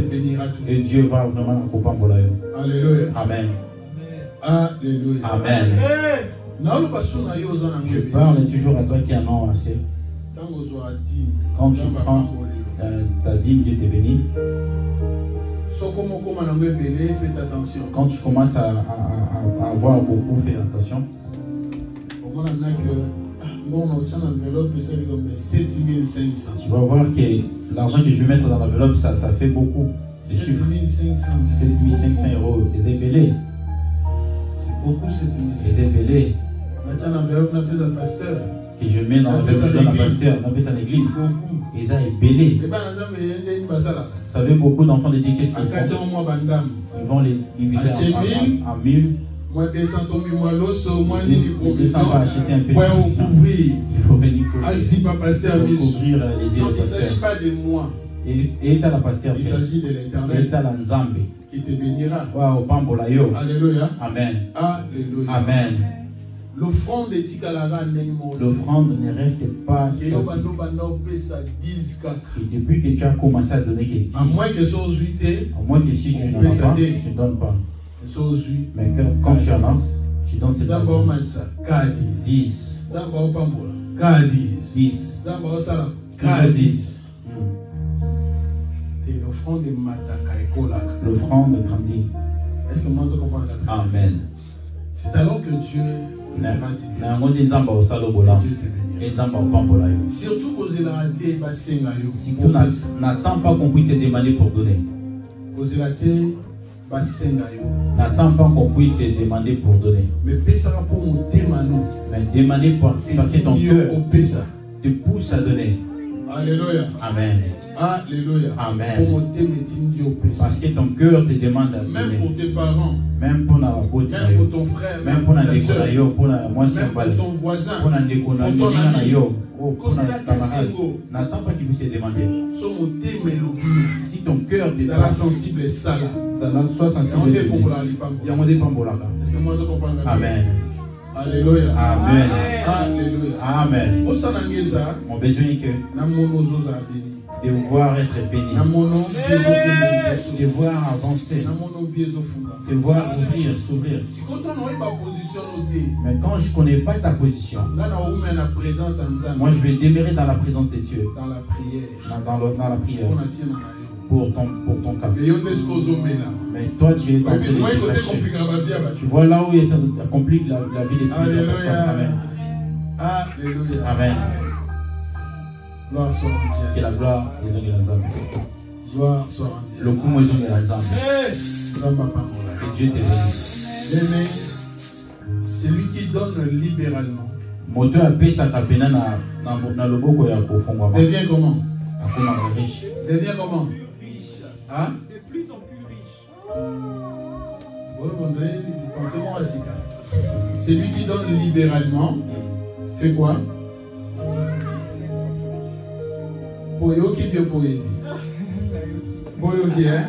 Et Dieu va vraiment accompagner. Alléluia. Amen. Alléluia. Amen. Je parle toujours à toi qui en as assez. Quand tu prends ta dîme, Dieu te bénit. Quand tu commences à avoir beaucoup, fais attention. Tu vas voir que l'argent que je vais mettre dans l'enveloppe, ça fait beaucoup. 7500 euros. Les ébélés. C'est beaucoup, 7500. Les ébélés. Que je mets dans l'enveloppe de la pasteur, on appelle ça l'église. Ils ont ébélé. Vous savez, beaucoup d'enfants de Dieu, qu'est-ce qu'ils font? Ils vont les diviser en 1000. Moi, 200 000, moi, l'osso, moi, il faut acheter un peu de couvrir. Il faut venir couvrir les yeux. Il ne s'agit pas de moi. Et la pasteur. Il s'agit de l'Éternel. Et la Nzambe. Qui te bénira. Alléluia. Amen. Alléluia. Amen. L'offrande ne reste pas statique. Et depuis que tu as commencé à donner quelque chose, à moins que si tu n'en as pas, tu ne donnes pas. Mais quand tu en as, tu donnes ces 10. 10. 10. L'offrande grandit. Est-ce que moi je comprends? Amen. C'est alors que Dieu surtout quand il a raté, n'attends pas qu'on puisse te demander pour donner. N'attends pas qu'on puisse te demander pour donner. Mais demander pour parce que ton cœur te pousse à donner. Alléluia. Amen. Alléluia. Amen. Parce que ton cœur te demande à donner. Même pour tes parents. Même pour la beauté. Même pour ton frère. Même pour ta soeur. Même pour ton voisin. Pour ton ami. N'attends pas qu'il puisse te demander. Si ton cœur te demande sensible, ça soit sensible. Est-ce que moi je comprends? Amen. Alléluia. Amen. Alléluia. Amen. Mon besoin est que de voir être béni, de voir avancer, de voir ouvrir, s'ouvrir. Mais quand je ne connais pas ta position, moi je vais demeurer dans la présence de Dieu, dans la prière. Pour ton cas. Mais toi, tu es en train de cacher. Tu vois là où il complique la vie de toutes les personnes. Amen. Alléluia. Amen. Gloire soit en Dieu. Que la gloire des hommes de la Zambie. Gloire soit en Dieu. Le coup, moi, ils ont de la Zambie. Que Dieu te bénisse. Celui qui donne libéralement. Moto a payé sa capena na loboko ya kofungwa. Devient comment? Riche. Devient comment? Hein? De plus en plus riche. Pensez-moi à Sika. Celui qui donne libéralement fait quoi? Poyoki bien poyoki. Poyoki, hein?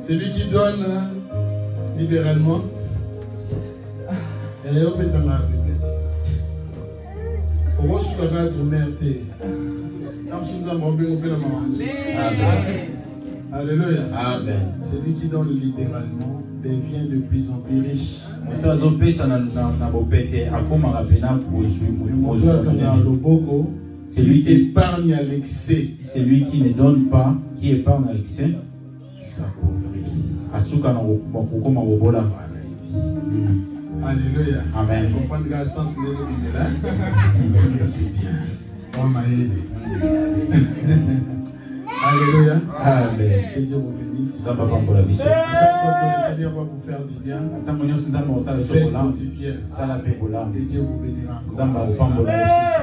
Celui qui donne libéralement. Et on peut t'en avoir. Pourquoi tu vas être mère? Alléluia. Amen. Celui qui donne libéralement devient de plus en plus riche. Celui qui épargne à l'excès. Celui qui ne donne pas, qui épargne à l'excès, s'appauvrit. Alléluia. Amen. Vous comprenez le sens de là? C'est bien. On m'a aidé. Alléluia. Amen. Que Dieu vous bénisse. Ça va pas pour la mission. À chaque fois que le Seigneur va vous faire du bien, faites du bien. Et Dieu vous bénira encore.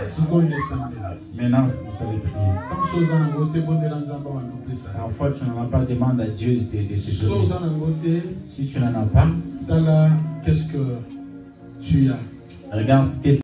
Si vous le sentez là. Maintenant, vous savez prier. Comme chose en côté, bon de l'ensemble va nous placer. Parfois, tu n'en as pas, demande à Dieu de te donner. Chose en côté. Si tu n'en as pas, dans la, qu'est-ce que tu as? Regarde, qu'est-ce